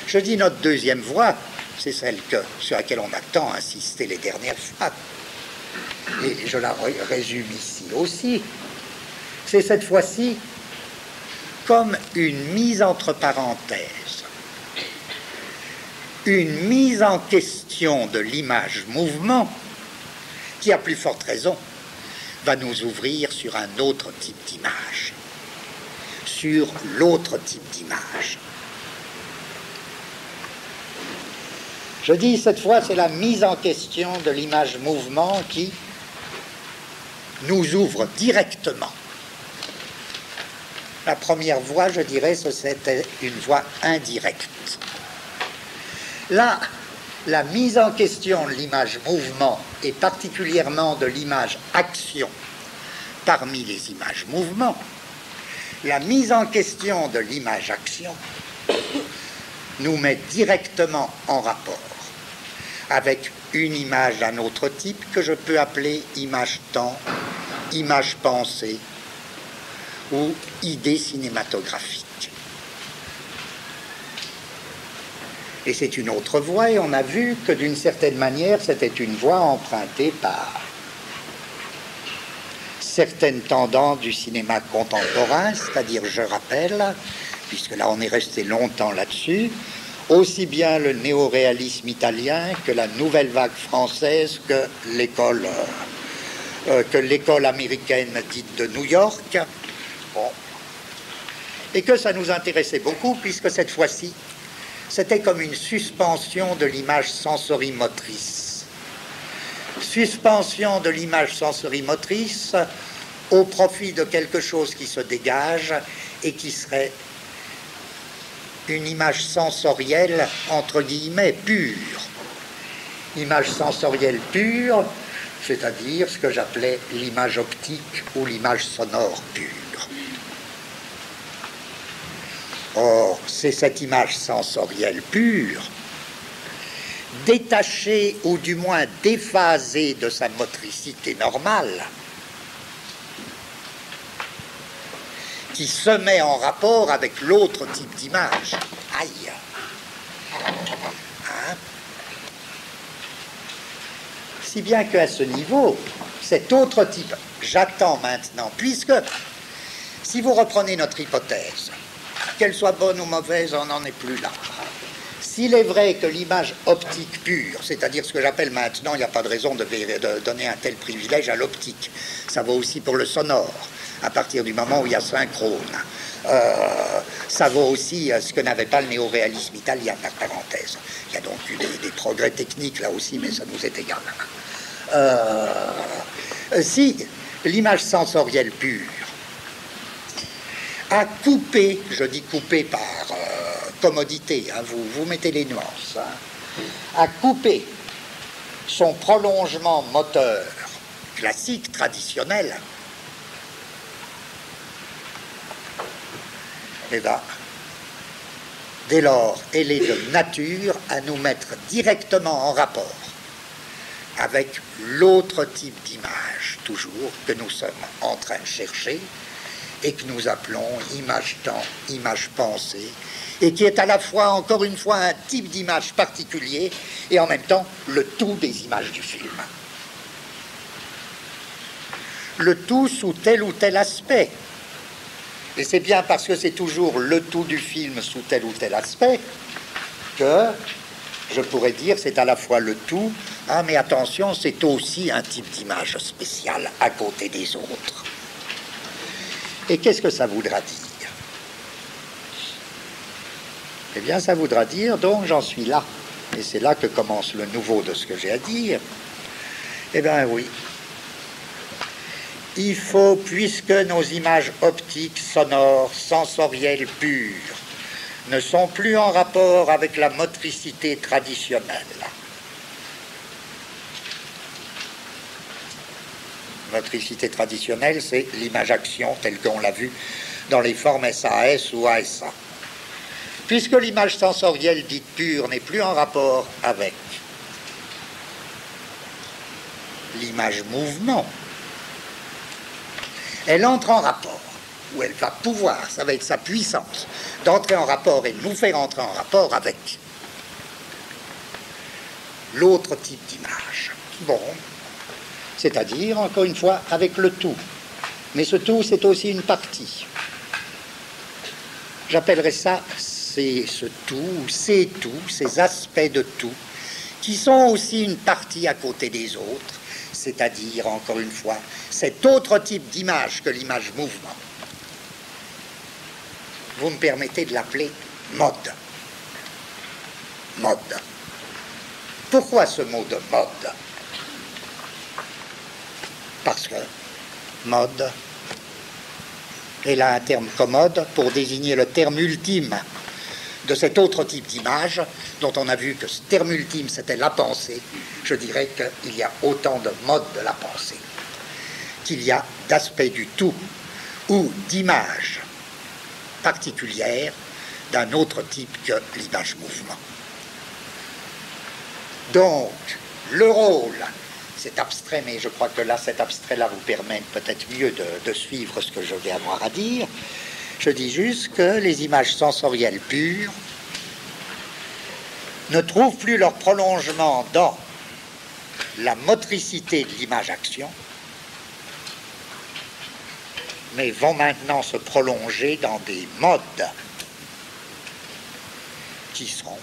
Je dis notre deuxième voie, c'est celle sur laquelle on a tant insisté les dernières fois, et je la résume ici aussi. C'est cette fois-ci comme une mise entre parenthèses, une mise en question de l'image mouvement qui, à plus forte raison, va nous ouvrir sur un autre type d'image, sur l'autre type d'image. Je dis cette fois, c'est la mise en question de l'image mouvement qui nous ouvre directement. La première voie, je dirais, c'était une voie indirecte. Là, la mise en question de l'image mouvement, et particulièrement de l'image action, parmi les images mouvement, la mise en question de l'image action nous met directement en rapport avec une image d'un autre type que je peux appeler image temps, image pensée ou idée cinématographique. Et c'est une autre voie, et on a vu que d'une certaine manière, c'était une voie empruntée par certaines tendances du cinéma contemporain, c'est-à-dire, je rappelle, puisque là on est resté longtemps là-dessus, aussi bien le néoréalisme italien que la nouvelle vague française que l'école américaine dite de New York. Bon. et que ça nous intéressait beaucoup, puisque cette fois-ci, c'était comme une suspension de l'image sensorimotrice. Suspension de l'image sensorimotrice au profit de quelque chose qui se dégage et qui serait une image sensorielle, entre guillemets, pure. Image sensorielle pure, c'est-à-dire ce que j'appelais l'image optique ou l'image sonore pure. Or, c'est cette image sensorielle pure, détachée ou du moins déphasée de sa motricité normale, qui se met en rapport avec l'autre type d'image. Aïe! Hein? Si bien qu'à ce niveau, cet autre type, j'attends maintenant, puisque si vous reprenez notre hypothèse, qu'elle soit bonne ou mauvaise, on n'en est plus là. S'il est vrai que l'image optique pure, c'est-à-dire ce que j'appelle maintenant, il n'y a pas de raison de donner un tel privilège à l'optique, ça vaut aussi pour le sonore, à partir du moment où il y a synchrone. Ça vaut aussi ce que n'avait pas le néoréalisme italien, par parenthèse. Il y a donc eu des progrès techniques là aussi, mais ça nous est égal. Si l'image sensorielle pure a coupé, je dis coupé par commodité, hein, vous mettez les nuances, hein, a coupé son prolongement moteur classique, traditionnel, et bien, dès lors, elle est de nature à nous mettre directement en rapport avec l'autre type d'image, toujours, que nous sommes en train de chercher, et que nous appelons image-temps, image-pensée, et qui est à la fois, encore une fois, un type d'image particulier, et en même temps, le tout des images du film. Le tout sous tel ou tel aspect. Et c'est bien parce que c'est toujours le tout du film sous tel ou tel aspect que je pourrais dire c'est à la fois le tout, ah mais attention, c'est aussi un type d'image spéciale à côté des autres. Et qu'est-ce que ça voudra dire? Eh bien, ça voudra dire, donc j'en suis là, et c'est là que commence le nouveau de ce que j'ai à dire. Eh bien oui, il faut, puisque nos images optiques, sonores, sensorielles pures ne sont plus en rapport avec la motricité traditionnelle. Motricité traditionnelle, c'est l'image-action telle qu'on l'a vue dans les formes SAS ou ASA. Puisque l'image sensorielle dite pure n'est plus en rapport avec l'image mouvement, elle entre en rapport, ou elle va pouvoir, ça va être sa puissance, d'entrer en rapport et de nous faire entrer en rapport avec l'autre type d'image. Bon, c'est-à-dire, encore une fois, avec le tout. Mais ce tout, c'est aussi une partie. J'appellerais ça ce tout, ces tout, ces aspects de tout, qui sont aussi une partie à côté des autres, c'est-à-dire, encore une fois, cet autre type d'image que l'image mouvement. Vous me permettez de l'appeler mode. Mode. Pourquoi ce mot de mode? Parce que mode est là un terme commode pour désigner le terme ultime de cet autre type d'image dont on a vu que ce terme ultime c'était la pensée. Je dirais qu'il y a autant de modes de la pensée qu'il y a d'aspects du tout ou d'images particulières d'un autre type que l'image mouvement. Donc le rôle, c'est abstrait, mais je crois que là, cet abstrait-là vous permet peut-être mieux de suivre ce que je vais avoir à dire. Je dis juste que les images sensorielles pures ne trouvent plus leur prolongement dans la motricité de l'image-action, mais vont maintenant se prolonger dans des modes qui seront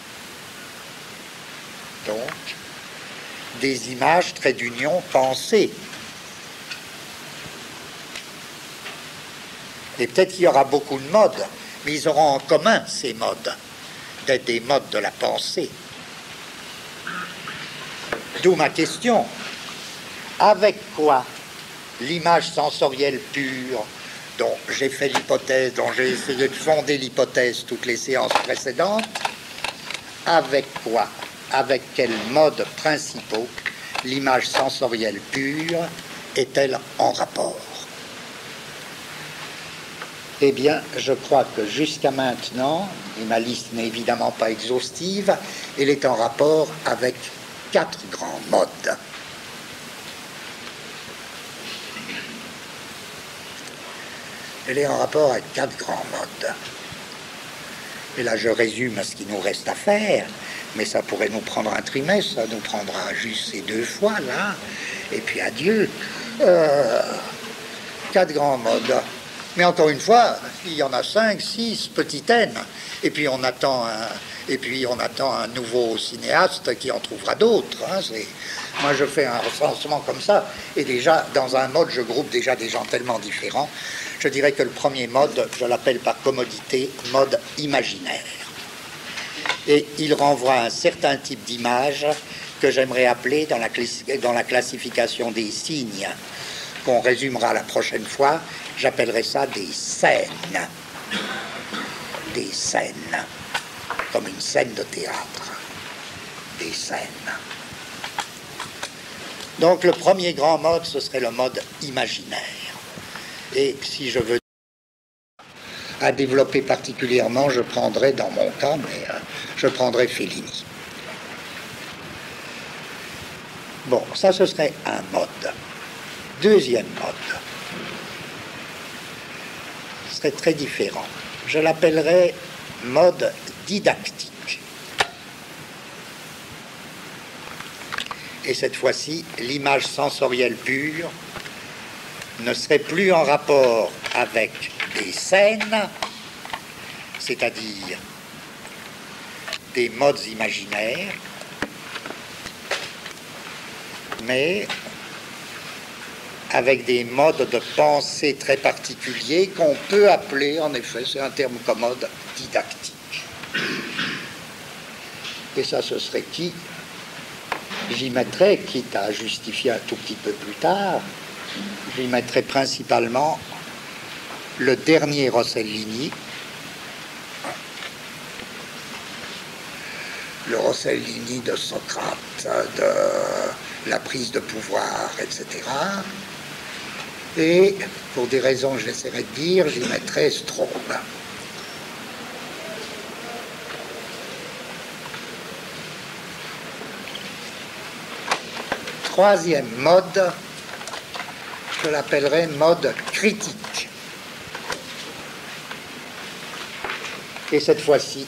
donc des images trait d'union pensées. Et peut-être qu'il y aura beaucoup de modes, mais ils auront en commun ces modes, d'être des modes de la pensée. D'où ma question. Avec quoi l'image sensorielle pure, dont j'ai fait l'hypothèse, dont j'ai essayé de fonder l'hypothèse toutes les séances précédentes, avec quoi, avec quels modes principaux l'image sensorielle pure est-elle en rapport? Eh bien, je crois que jusqu'à maintenant, et ma liste n'est évidemment pas exhaustive, elle est en rapport avec 4 grands modes. Elle est en rapport avec 4 grands modes. Et là, je résume ce qu'il nous reste à faire, mais ça pourrait nous prendre un trimestre, ça nous prendra juste ces 2 fois, là, et puis adieu. 4 grands modes. Mais encore une fois, il y en a 5, 6 petits N, et puis on attend un nouveau cinéaste qui en trouvera d'autres. Hein. Moi, je fais un recensement comme ça, et déjà, dans un mode, je groupe déjà des gens tellement différents. Je dirais que le premier mode, je l'appelle par commodité, mode imaginaire. Et il renvoie à un certain type d'image que j'aimerais appeler, dans la classification des signes, qu'on résumera la prochaine fois, j'appellerai ça des scènes. Des scènes. Comme une scène de théâtre. Des scènes. Donc le premier grand mode, ce serait le mode imaginaire. Et si je veux à développer particulièrement, je prendrai, dans mon cas, mais je prendrai Fellini. Bon, ça ce serait un mode. Deuxième mode. Ce serait très différent. Je l'appellerais mode didactique. Et cette fois-ci, l'image sensorielle pure ne serait plus en rapport avec des scènes, c'est-à-dire des modes imaginaires, mais avec des modes de pensée très particuliers qu'on peut appeler, en effet, c'est un terme commode, didactique. Et ça, ce serait qui? J'y mettrais, quitte à justifier un tout petit peu plus tard, j'y mettrais principalement le dernier Rossellini, le Rossellini de Socrate, de la prise de pouvoir, etc. Et, pour des raisons que j'essaierai de dire, j'y mettrais Straube. Troisième mode, je l'appellerais mode critique. Et cette fois-ci,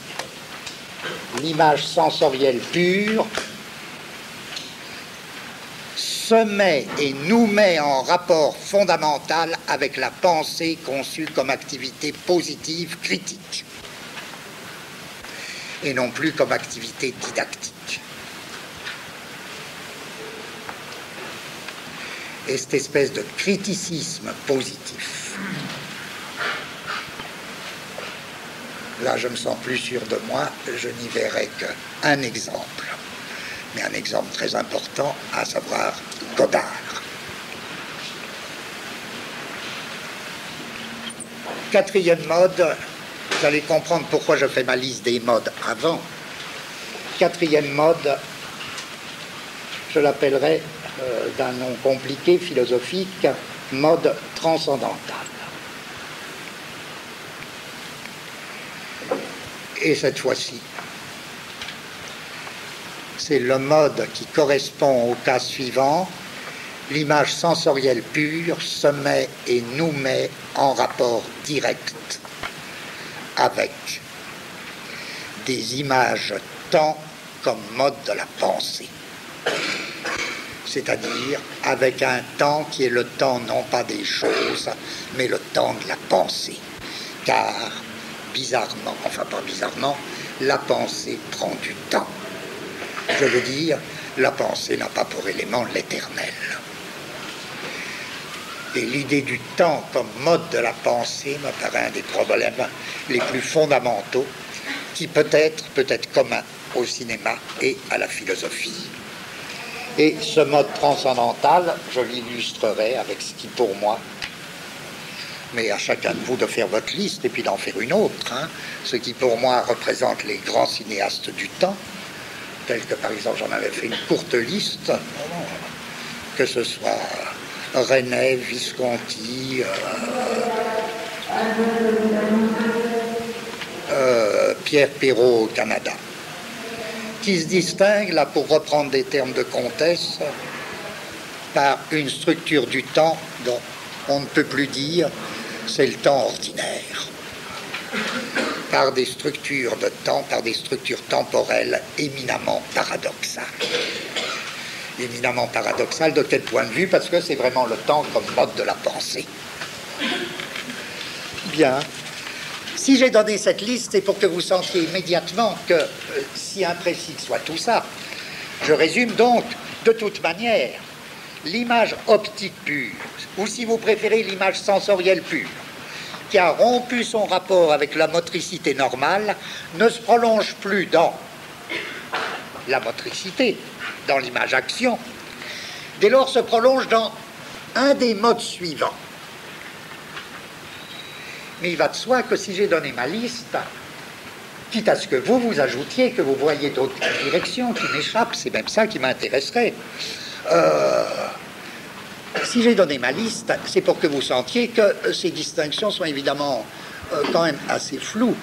l'image sensorielle pure se met et nous met en rapport fondamental avec la pensée conçue comme activité positive critique et non plus comme activité didactique. Et cette espèce de criticisme positif, là je me sens plus sûr de moi, je n'y verrai qu'un exemple, mais un exemple très important, à savoir Godard. Quatrième mode, vous allez comprendre pourquoi je fais ma liste des modes avant. Quatrième mode, je l'appellerai d'un nom compliqué, philosophique, mode transcendantal. Et cette fois-ci, c'est le mode qui correspond au cas suivant. L'image sensorielle pure se met et nous met en rapport direct avec des images temps comme mode de la pensée. C'est-à-dire avec un temps qui est le temps non pas des choses, mais le temps de la pensée. Car, bizarrement, enfin pas bizarrement, la pensée prend du temps. Je veux dire, la pensée n'a pas pour élément l'éternel. Et l'idée du temps comme mode de la pensée me paraît un des problèmes les plus fondamentaux qui peut être commun au cinéma et à la philosophie. Et ce mode transcendantal, je l'illustrerai avec ce qui pour moi, mais à chacun de vous de faire votre liste et puis d'en faire une autre, hein, ce qui pour moi représente les grands cinéastes du temps, tels que par exemple j'en avais fait une courte liste, que ce soit René, Visconti, Pierre Perrault au Canada, qui se distingue, là pour reprendre des termes de Comtesse, par une structure du temps dont on ne peut plus dire c'est le temps ordinaire, par des structures de temps, par des structures temporelles éminemment paradoxales. Éminemment paradoxales de quel point de vue? Parce que c'est vraiment le temps comme mode de la pensée. Bien. Si j'ai donné cette liste, c'est pour que vous sentiez immédiatement que, si imprécis que soit tout ça, je résume donc, de toute manière, l'image optique pure, ou si vous préférez l'image sensorielle pure, qui a rompu son rapport avec la motricité normale, ne se prolonge plus dans la motricité, dans l'image action, dès lors se prolonge dans un des modes suivants. Mais il va de soi que si j'ai donné ma liste, quitte à ce que vous ajoutiez, que vous voyez d'autres directions qui m'échappent, c'est même ça qui m'intéresserait. Si j'ai donné ma liste, c'est pour que vous sentiez que ces distinctions sont évidemment quand même assez floues.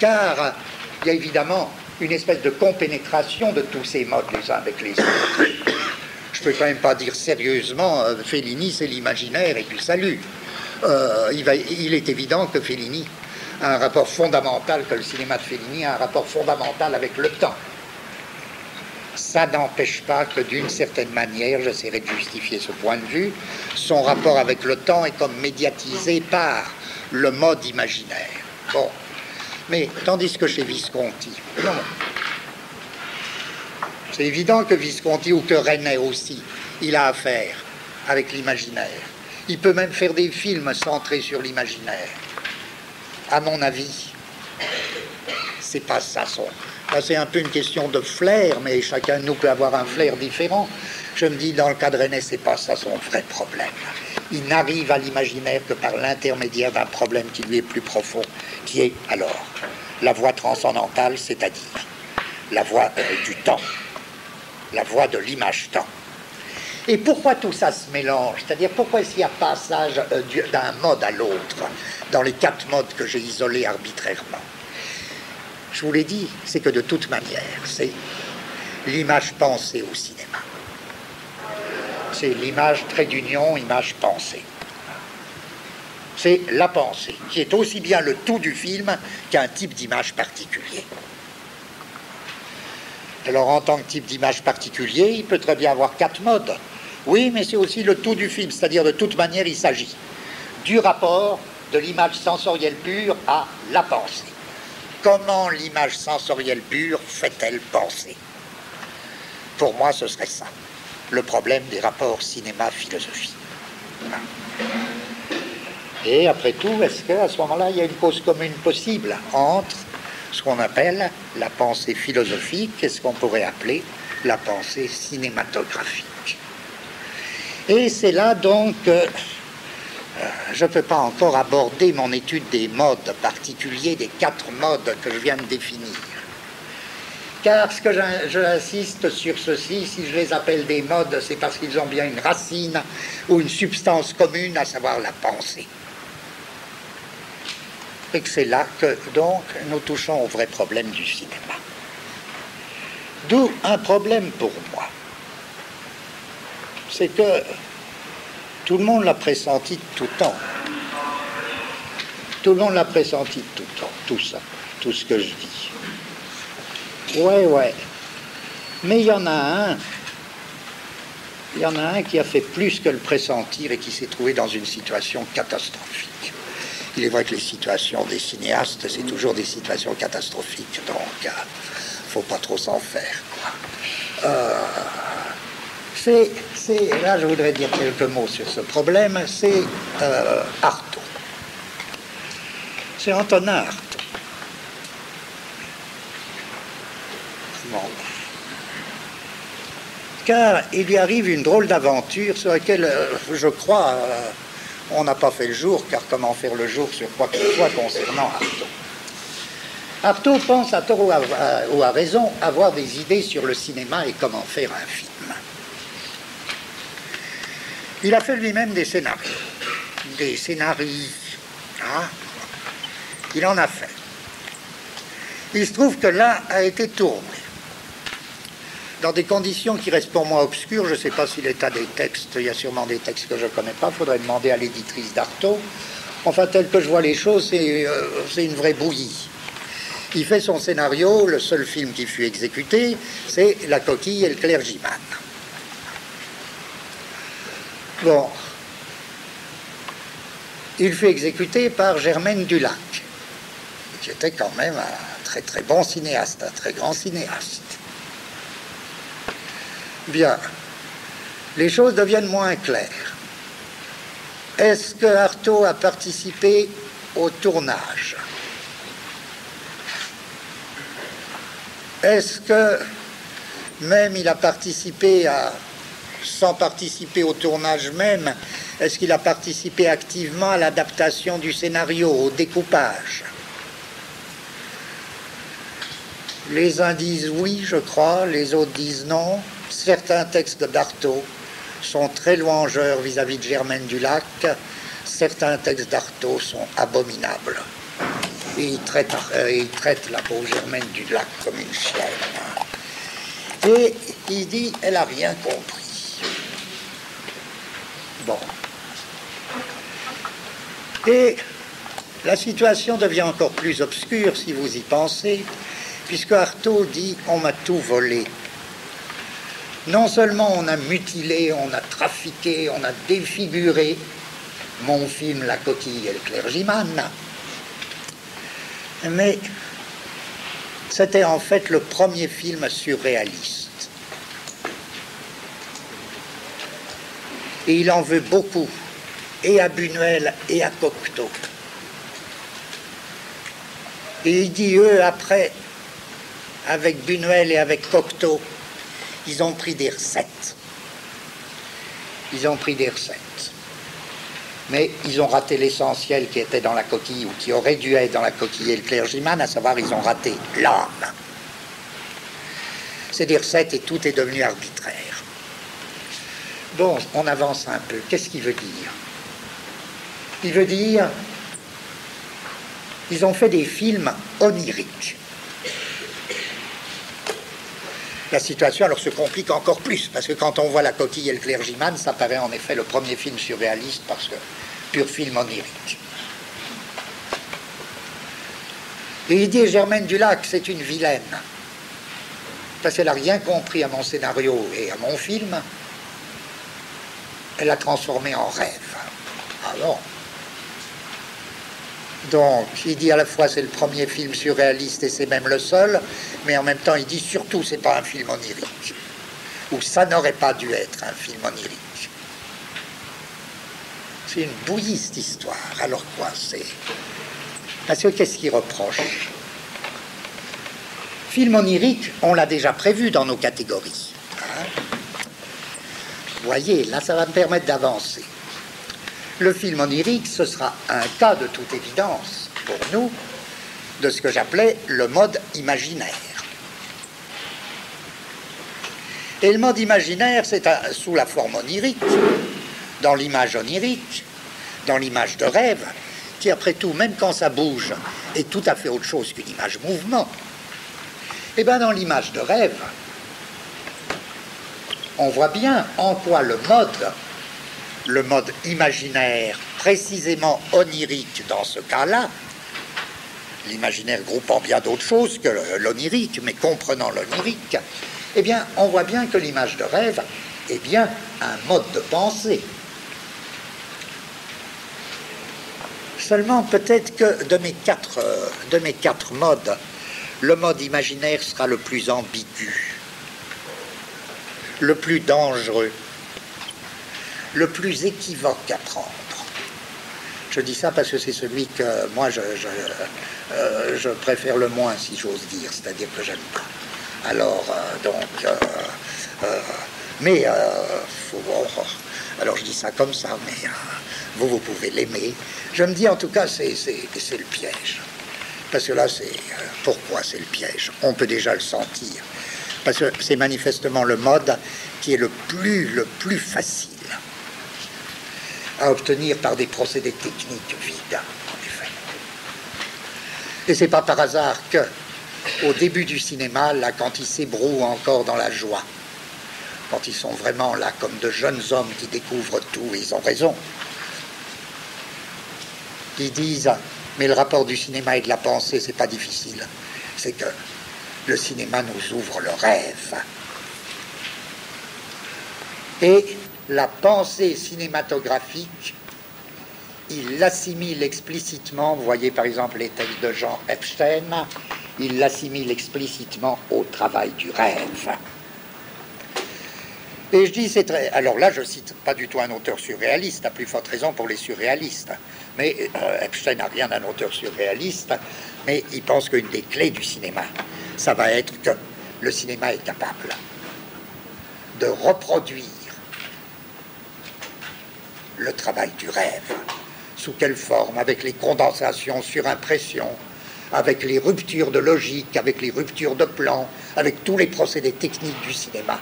Car il y a évidemment une espèce de compénétration de tous ces modes les uns avec les autres. Je ne peux quand même pas dire sérieusement, Fellini c'est l'imaginaire et puis salut. Il est évident que Fellini a un rapport fondamental, que le cinéma de Fellini a un rapport fondamental avec le temps. Ça n'empêche pas que d'une certaine manière, j'essaierai de justifier ce point de vue, son rapport avec le temps est comme médiatisé par le mode imaginaire. Bon, mais tandis que chez Visconti, non. C'est évident que Visconti ou que René aussi, il a affaire avec l'imaginaire. Il peut même faire des films centrés sur l'imaginaire. À mon avis, c'est pas ça son. Là, c'est un peu une question de flair, mais chacun de nous peut avoir un flair différent. Je me dis, dans le cas de René, c'est pas ça son vrai problème. Il n'arrive à l'imaginaire que par l'intermédiaire d'un problème qui lui est plus profond, qui est alors la voie transcendantale, c'est-à-dire la voie du temps, la voie de l'image-temps. Et pourquoi tout ça se mélange? C'est-à-dire pourquoi est-ce qu'il y a passage d'un mode à l'autre dans les 4 modes que j'ai isolés arbitrairement? Je vous l'ai dit, c'est que de toute manière, c'est l'image pensée au cinéma. C'est l'image trait d'union, image pensée. C'est la pensée, qui est aussi bien le tout du film qu'un type d'image particulier. Alors, en tant que type d'image particulier, il peut très bien avoir 4 modes. Oui, mais c'est aussi le tout du film, c'est-à-dire de toute manière, il s'agit du rapport de l'image sensorielle pure à la pensée. Comment l'image sensorielle pure fait-elle penser? Pour moi, ce serait ça, le problème des rapports cinéma-philosophie. Et après tout, est-ce qu'à ce moment-là, il y a une cause commune possible entre ce qu'on appelle la pensée philosophique et ce qu'on pourrait appeler la pensée cinématographique? Et c'est là donc je ne peux pas encore aborder mon étude des modes particuliers, des 4 modes que je viens de définir. Car ce que j'insiste sur ceci, si je les appelle des modes, c'est parce qu'ils ont bien une racine ou une substance commune, à savoir la pensée. Et que c'est là que, donc, nous touchons au vrai problème du cinéma. D'où un problème pour moi. C'est que tout le monde l'a pressenti de tout temps. Tout le monde l'a pressenti de tout temps, tout ça, tout ce que je dis. Ouais. Mais il y en a un qui a fait plus que le pressentir et qui s'est trouvé dans une situation catastrophique. Il est vrai que les situations des cinéastes, c'est toujours des situations catastrophiques, donc faut pas trop s'en faire, quoi. Là, je voudrais dire quelques mots sur ce problème. C'est Artaud. C'est Antonin Artaud. Bon. Car il lui arrive une drôle d'aventure sur laquelle, je crois, on n'a pas fait le jour, car comment faire le jour sur quoi que ce soit concernant Artaud. Artaud pense, à tort ou à raison, avoir des idées sur le cinéma et comment faire un film. Il a fait lui-même des scénarios. Des scénarios. Hein? Il en a fait. Il se trouve que là a été tourné dans des conditions qui restent pour moi obscures. Je ne sais pas si l'état des textes, il y a sûrement des textes que je ne connais pas, il faudrait demander à l'éditrice d'Artaud. Enfin, tel que je vois les choses, c'est une vraie bouillie. Il fait son scénario, le seul film qui fut exécuté, c'est La Coquille et le clergyman. Bon. Il fut exécuté par Germaine Dulac, qui était quand même un très très bon cinéaste, un très grand cinéaste. Bien. Les choses deviennent moins claires. Est-ce que Artaud a participé au tournage? Est-ce que même il a participé sans participer au tournage même, est-ce qu'il a participé activement à l'adaptation du scénario, au découpage? Les uns disent oui, je crois, les autres disent non. Certains textes d'Artaud sont très louangeurs vis-à-vis de Germaine Dulac. Certains textes d'Artaud sont abominables. Et il traite la pauvre Germaine Dulac comme une chienne. Et il dit, elle n'a rien compris. Bon. Et la situation devient encore plus obscure si vous y pensez, puisque Artaud dit, on m'a tout volé. Non seulement on a mutilé, on a trafiqué, on a défiguré mon film La Coquille et le clergyman, mais c'était en fait le premier film surréaliste. Et il en veut beaucoup, et à Buñuel et à Cocteau. Et il dit, eux, après, avec Buñuel et avec Cocteau, ils ont pris des recettes. Ils ont pris des recettes. Mais ils ont raté l'essentiel qui était dans La Coquille, ou qui aurait dû être dans La Coquille et le clergyman, à savoir, ils ont raté l'âme. C'est des recettes et tout est devenu arbitraire. Bon, on avance un peu. Qu'est-ce qu'il veut dire? Il veut dire, ils ont fait des films oniriques. La situation alors se complique encore plus, parce que quand on voit La Coquille et le clergyman, ça paraît en effet le premier film surréaliste, parce que pur film onirique. Et il dit, Germaine Dulac, c'est une vilaine, parce qu'elle n'a rien compris à mon scénario et à mon film, elle l'a transformé en rêve. Alors, donc, il dit à la fois c'est le premier film surréaliste et c'est même le seul, mais en même temps il dit surtout c'est pas un film onirique, ou ça n'aurait pas dû être un film onirique. C'est une bouillie cette histoire. Alors quoi, c'est... Parce que qu'est-ce qu'il reproche? Film onirique, on l'a déjà prévu dans nos catégories. Hein? Vous voyez, là ça va me permettre d'avancer. Le film onirique, ce sera un cas de toute évidence, pour nous, de ce que j'appelais le mode imaginaire. Et le mode imaginaire, c'est sous la forme onirique, dans l'image onirique, dans l'image de rêve, qui après tout, même quand ça bouge, est tout à fait autre chose qu'une image mouvement. Et bien dans l'image de rêve, on voit bien en quoi le mode imaginaire, précisément onirique dans ce cas-là, l'imaginaire groupant bien d'autres choses que l'onirique, mais comprenant l'onirique, eh bien, on voit bien que l'image de rêve est bien un mode de pensée. Seulement, peut-être que de mes quatre modes, le mode imaginaire sera le plus ambigu. le plus dangereux, le plus équivoque à prendre. Je dis ça parce que c'est celui que moi je préfère le moins, si j'ose dire, c'est-à-dire que j'aime pas. Alors, alors je dis ça comme ça, mais vous pouvez l'aimer. Je me dis en tout cas, c'est le piège. Parce que là, pourquoi c'est le piège? On peut déjà le sentir. Parce que c'est manifestement le mode qui est le plus facile à obtenir par des procédés techniques vides, en effet. Et c'est pas par hasard que, au début du cinéma, là, quand ils s'ébrouent encore dans la joie, quand ils sont vraiment là comme de jeunes hommes qui découvrent tout, et ils ont raison, ils disent, mais le rapport du cinéma et de la pensée, c'est pas difficile. C'est que le cinéma nous ouvre le rêve. Et la pensée cinématographique, il l'assimile explicitement, vous voyez par exemple les textes de Jean Epstein, il l'assimile explicitement au travail du rêve. Et je dis, c'est très... Alors là, je cite pas du tout un auteur surréaliste, à plus forte raison pour les surréalistes. Mais Epstein n'a rien d'un auteur surréaliste, mais il pense qu'une des clés du cinéma, ça va être que le cinéma est capable de reproduire le travail du rêve. Sous quelle forme? Avec les condensations sur impression, avec les ruptures de logique, avec les ruptures de plan, avec tous les procédés techniques du cinéma,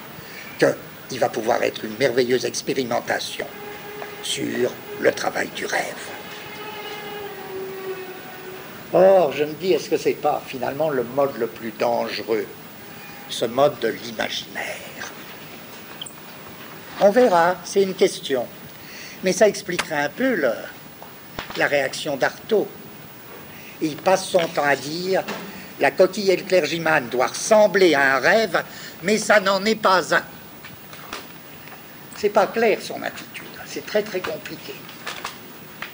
qu'il va pouvoir être une merveilleuse expérimentation sur le travail du rêve. Or, je me dis, est-ce que c'est pas finalement le mode le plus dangereux, ce mode de l'imaginaire? On verra, c'est une question. Mais ça expliquerait un peu la réaction d'Artaud. Il passe son temps à dire la coquille et le clergyman doivent ressembler à un rêve, mais ça n'en est pas un. C'est pas clair son attitude, c'est très très compliqué.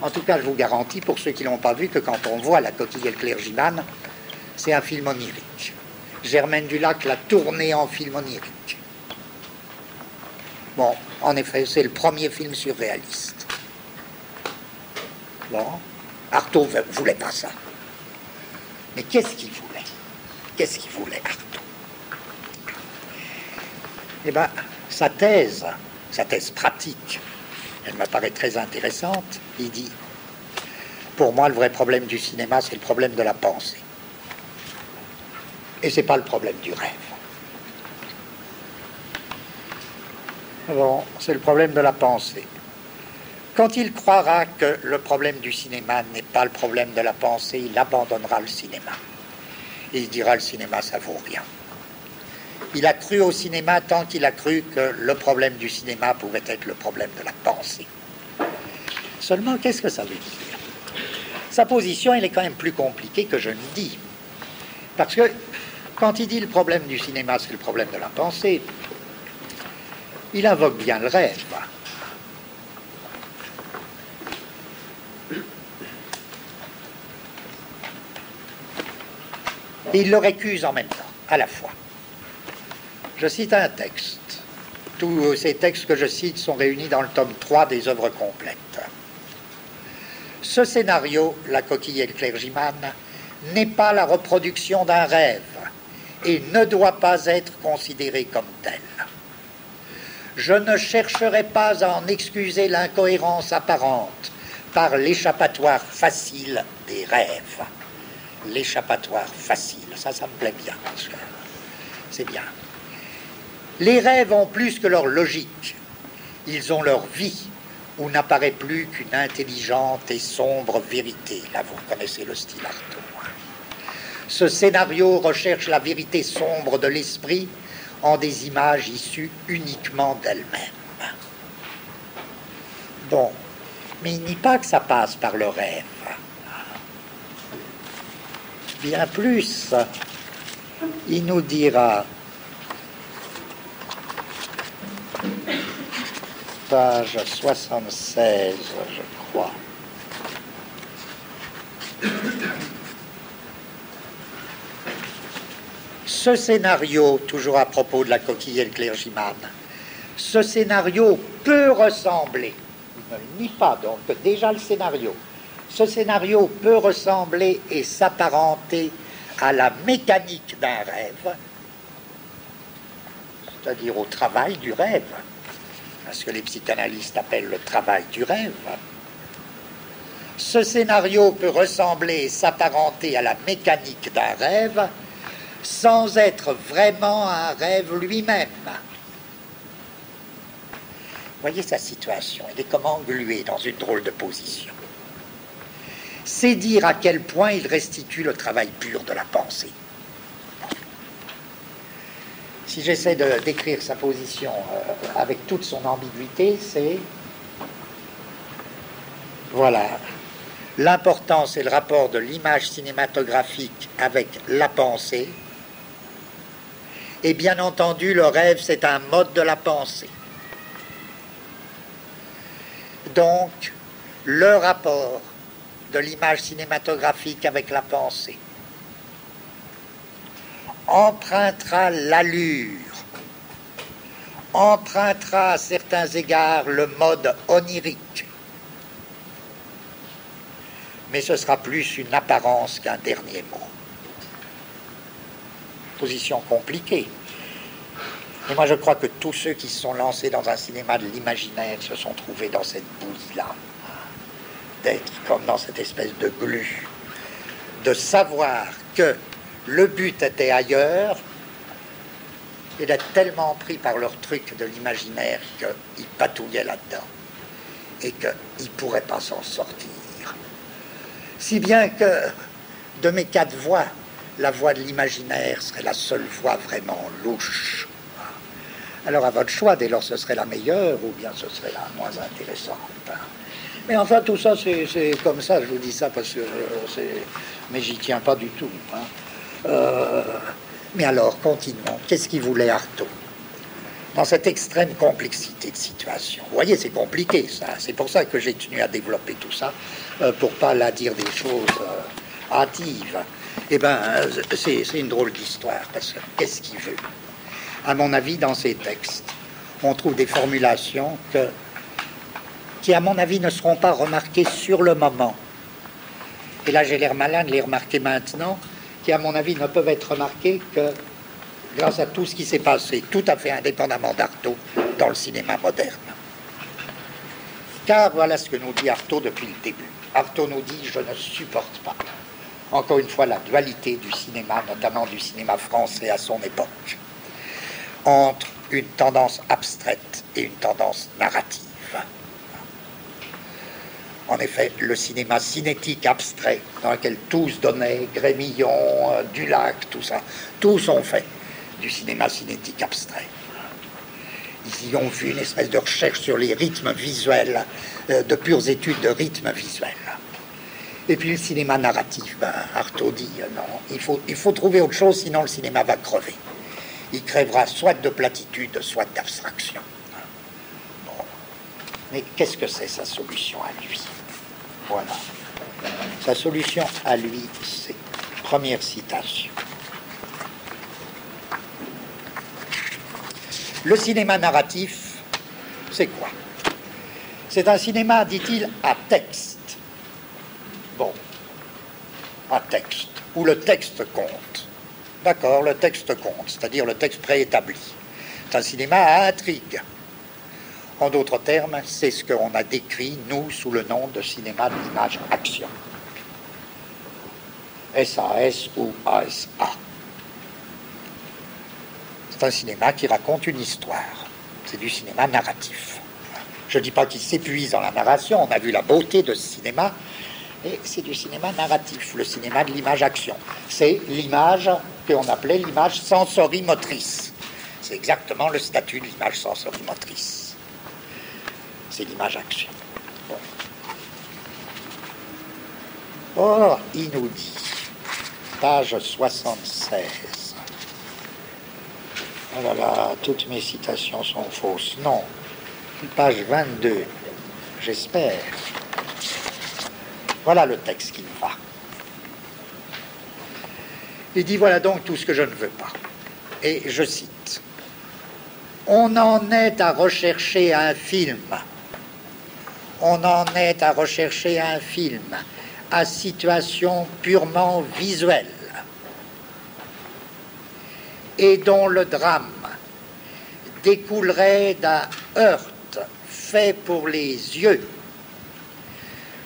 En tout cas, je vous garantis, pour ceux qui ne l'ont pas vu, que quand on voit la coquille et le clergyman, c'est un film onirique. Germaine Dulac l'a tourné en film onirique. Bon, en effet, c'est le premier film surréaliste. Bon, Artaud ne voulait pas ça. Mais qu'est-ce qu'il voulait? Qu'est-ce qu'il voulait, Artaud? Eh bien, sa thèse pratique, elle me paraît très intéressante. Il dit, pour moi, le vrai problème du cinéma, c'est le problème de la pensée. Et c'est pas le problème du rêve. Bon, c'est le problème de la pensée. Quand il croira que le problème du cinéma n'est pas le problème de la pensée, il abandonnera le cinéma. Et il dira, le cinéma, ça vaut rien. Il a cru au cinéma tant qu'il a cru que le problème du cinéma pouvait être le problème de la pensée. Seulement, qu'est-ce que ça veut dire? Sa position, elle est quand même plus compliquée que je ne dis. Parce que quand il dit le problème du cinéma, c'est le problème de la pensée, il invoque bien le rêve. Et il le récuse en même temps, à la fois. Je cite un texte. Tous ces textes que je cite sont réunis dans le tome 3 des œuvres complètes. Ce scénario, La coquille et le clergyman, n'est pas la reproduction d'un rêve et ne doit pas être considéré comme tel. Je ne chercherai pas à en excuser l'incohérence apparente par l'échappatoire facile des rêves. L'échappatoire facile, ça me plaît bien, parce que c'est bien. Les rêves ont plus que leur logique. Ils ont leur vie, où n'apparaît plus qu'une intelligente et sombre vérité. Là, vous connaissez le style Artaud. Ce scénario recherche la vérité sombre de l'esprit en des images issues uniquement d'elles-mêmes. Bon, mais il nie pas que ça passe par le rêve. Bien plus, il nous dira, page 76, je crois. Ce scénario, toujours à propos de la coquille et le clergyman, Ce scénario peut ressembler, il ne le nie pas, donc déjà le scénario, ce scénario peut ressembler et s'apparenter à la mécanique d'un rêve, c'est-à-dire au travail du rêve, à ce que les psychanalystes appellent le travail du rêve. Ce scénario peut ressembler et s'apparenter à la mécanique d'un rêve sans être vraiment un rêve lui-même. Voyez sa situation, il est comme englué dans une drôle de position. C'est dire à quel point il restitue le travail pur de la pensée. Si j'essaie de décrire sa position avec toute son ambiguïté, c'est... Voilà. L'importance et le rapport de l'image cinématographique avec la pensée. Et bien entendu, le rêve, c'est un mode de la pensée. Donc, le rapport de l'image cinématographique avec la pensée empruntera l'allure, empruntera à certains égards le mode onirique, mais ce sera plus une apparence qu'un dernier mot. Position compliquée. Et moi je crois que tous ceux qui se sont lancés dans un cinéma de l'imaginaire se sont trouvés dans cette bouse-là, d'être comme dans cette espèce de glu, de savoir que le but était ailleurs et d'être tellement pris par leur truc de l'imaginaire qu'ils patouillaient là-dedans et qu'ils ne pourraient pas s'en sortir. Si bien que de mes 4 voix, la voix de l'imaginaire serait la seule voix vraiment louche. Alors à votre choix, dès lors ce serait la meilleure ou bien ce serait la moins intéressante. Mais enfin tout ça c'est comme ça, je vous dis ça parce que mais j'y tiens pas du tout. Mais alors continuons. Qu'est-ce qu'il voulait Artaud dans cette extrême complexité de situation? Vous voyez, c'est compliqué ça. C'est pour ça que j'ai tenu à développer tout ça pour pas là dire des choses hâtives. Eh bien, c'est une drôle d'histoire, parce que qu'est-ce qu'il veut? À mon avis, dans ces textes, on trouve des formulations qui, à mon avis, ne seront pas remarquées sur le moment. Et là, j'ai l'air malin de les remarquer maintenant, qui, à mon avis, ne peuvent être remarquées que grâce à tout ce qui s'est passé, tout à fait indépendamment d'Artaud, dans le cinéma moderne. Car voilà ce que nous dit Artaud depuis le début. Artaud nous dit « Je ne supporte pas ». Encore une fois, la dualité du cinéma, notamment du cinéma français à son époque, entre une tendance abstraite et une tendance narrative. En effet, le cinéma cinétique abstrait, dans lequel tous donnaient, Grémillon, Dulac, tout ça, tous ont fait du cinéma cinétique abstrait. Ils y ont vu une espèce de recherche sur les rythmes visuels, de pures études de rythmes visuels. Et puis le cinéma narratif, Artaud dit non, il faut trouver autre chose, sinon le cinéma va crever. Il crèvera soit de platitude, soit d'abstraction. Bon. Mais qu'est-ce que c'est sa solution à lui? Voilà. Sa solution à lui, c'est, première citation. Le cinéma narratif, c'est quoi? C'est un cinéma, dit-il, à texte. Bon, à texte, où le texte compte. D'accord, le texte compte, c'est-à-dire le texte préétabli. C'est un cinéma à intrigue. En d'autres termes, c'est ce qu'on a décrit, nous, sous le nom de cinéma de l'image-action. SAS ou ASA. C'est un cinéma qui raconte une histoire. C'est du cinéma narratif. Je ne dis pas qu'il s'épuise dans la narration, on a vu la beauté de ce cinéma, et c'est du cinéma narratif, le cinéma de l'image-action. C'est l'image qu'on appelait l'image sensorimotrice. C'est exactement le statut de l'image sensorimotrice. C'est l'image-action. Bon. Or, il nous dit, page 76, oh là là, toutes mes citations sont fausses. Non, page 22, j'espère. Voilà le texte qui me va. Il dit, voilà donc tout ce que je ne veux pas. Et je cite, On en est à rechercher un film. On en est à rechercher un film à situation purement visuelle et dont le drame découlerait d'un heurt fait pour les yeux,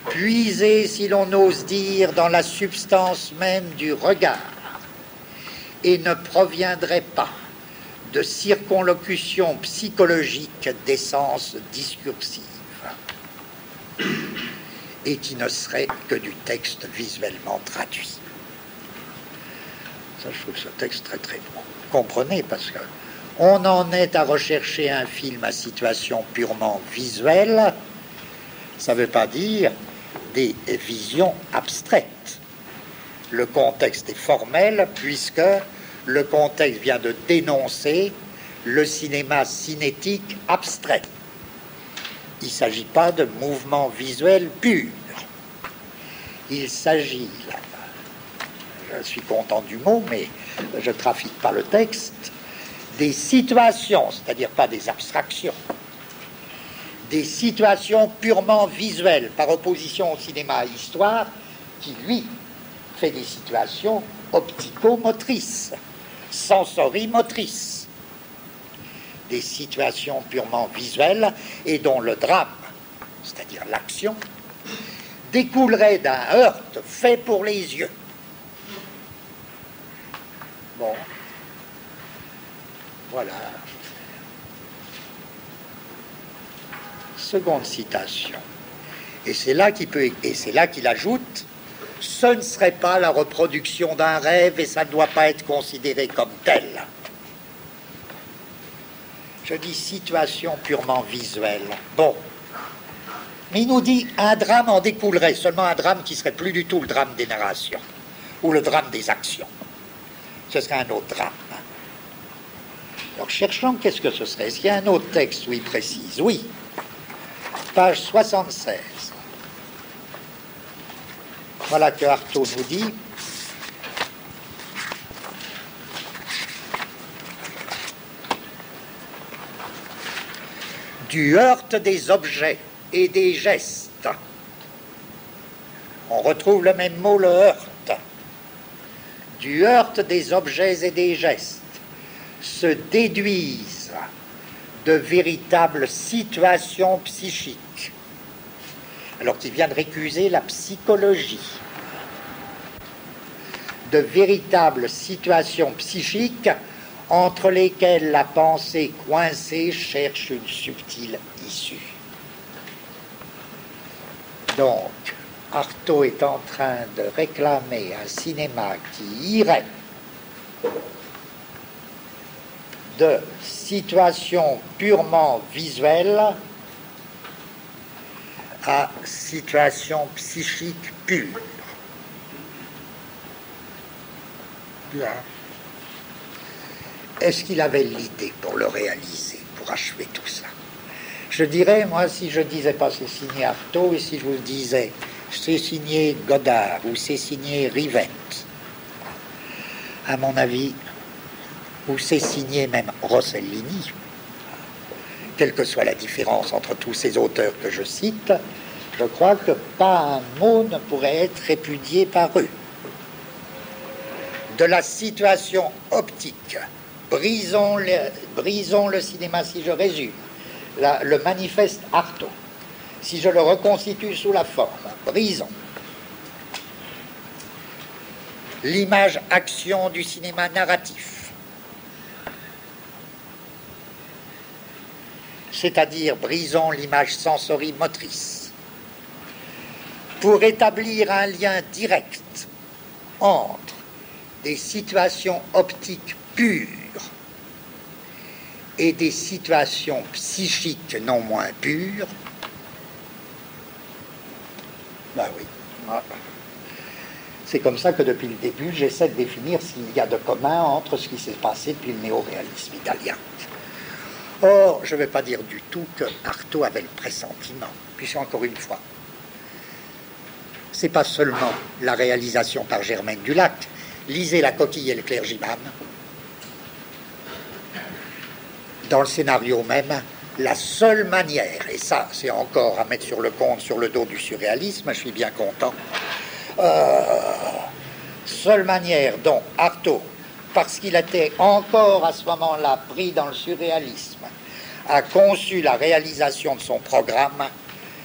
puisé, si l'on ose dire, dans la substance même du regard, et ne proviendrait pas de circonlocution psychologique d'essence discursive, et qui ne serait que du texte visuellement traduit. Ça, je trouve ce texte très très bon. Comprenez, parce que on en est à rechercher un film à situation purement visuelle. Ça ne veut pas dire des visions abstraites. Le contexte est formel, puisque le contexte vient de dénoncer le cinéma cinétique abstrait. Il ne s'agit pas de mouvement visuel pur. Il s'agit, je suis content du mot, mais je ne trafique pas le texte, des situations, c'est-à-dire pas des abstractions, des situations purement visuelles, par opposition au cinéma à histoire, qui, lui, fait des situations optico-motrices, sensorimotrices, des situations purement visuelles et dont le drame, c'est-à-dire l'action, découlerait d'un heurt fait pour les yeux. Bon, voilà. Seconde citation. Et c'est là qu'il ajoute: ce ne serait pas la reproduction d'un rêve et ça ne doit pas être considéré comme tel. Je dis situation purement visuelle. Bon. Mais il nous dit un drame en découlerait, seulement un drame qui serait plus du tout le drame des narrations ou le drame des actions. Ce serait un autre drame. Alors cherchons qu'est-ce que ce serait. Est-ce qu'il y a un autre texte où il précise? Oui. Page 76. Voilà que Artaud nous dit: du heurt des objets et des gestes. On retrouve le même mot, le heurt. Du heurt des objets et des gestes se déduisent de véritables situations psychiques. Alors qu'il vient de récuser la psychologie. De véritables situations psychiques entre lesquelles la pensée coincée cherche une subtile issue. Donc, Artaud est en train de réclamer un cinéma qui irait de situations purement visuelles à situations psychiques pures. Bien. Est-ce qu'il avait l'idée pour le réaliser, pour achever tout ça? Je dirais, moi, si je ne disais pas c'est signé Artaud, et si je vous disais c'est signé Godard ou c'est signé Rivette, à mon avis, ou c'est signé même Rossellini, quelle que soit la différence entre tous ces auteurs que je cite, je crois que pas un mot ne pourrait être répudié par eux. De la situation optique, brisons le cinéma, si je résume, le manifeste Artaud, si je le reconstitue sous la forme, brisons l'image-action du cinéma narratif, c'est-à-dire brisons l'image sensorimotrice, pour établir un lien direct entre des situations optiques pures et des situations psychiques non moins pures. Ben oui. C'est comme ça que depuis le début, j'essaie de définir ce qu'il y a de commun entre ce qui s'est passé depuis le néo-réalisme italien. Or, je ne vais pas dire du tout que Artaud avait le pressentiment, puisque encore une fois, c'est pas seulement la réalisation par Germaine Dulac. Lisez La Coquille et le clergyman. dans le scénario même, la seule manière, et ça c'est encore à mettre sur le compte, sur le dos du surréalisme, je suis bien content, seule manière dont Artaud, parce qu'il était encore à ce moment-là pris dans le surréalisme, a conçu la réalisation de son programme,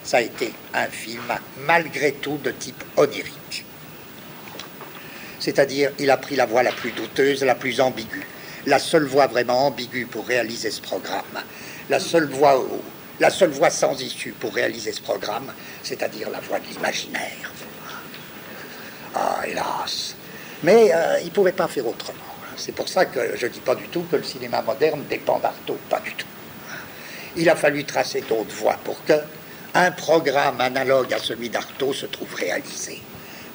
ça a été un film malgré tout de type onirique. C'est-à-dire, il a pris la voie la plus douteuse, la plus ambiguë, la seule voie vraiment ambiguë pour réaliser ce programme, la seule voie sans issue pour réaliser ce programme, c'est-à-dire la voie de l'imaginaire. Ah, hélas. Mais il ne pouvait pas faire autrement. C'est pour ça que je ne dis pas du tout que le cinéma moderne dépend d'Artaud, pas du tout. Il a fallu tracer d'autres voies pour qu'un programme analogue à celui d'Artaud se trouve réalisé.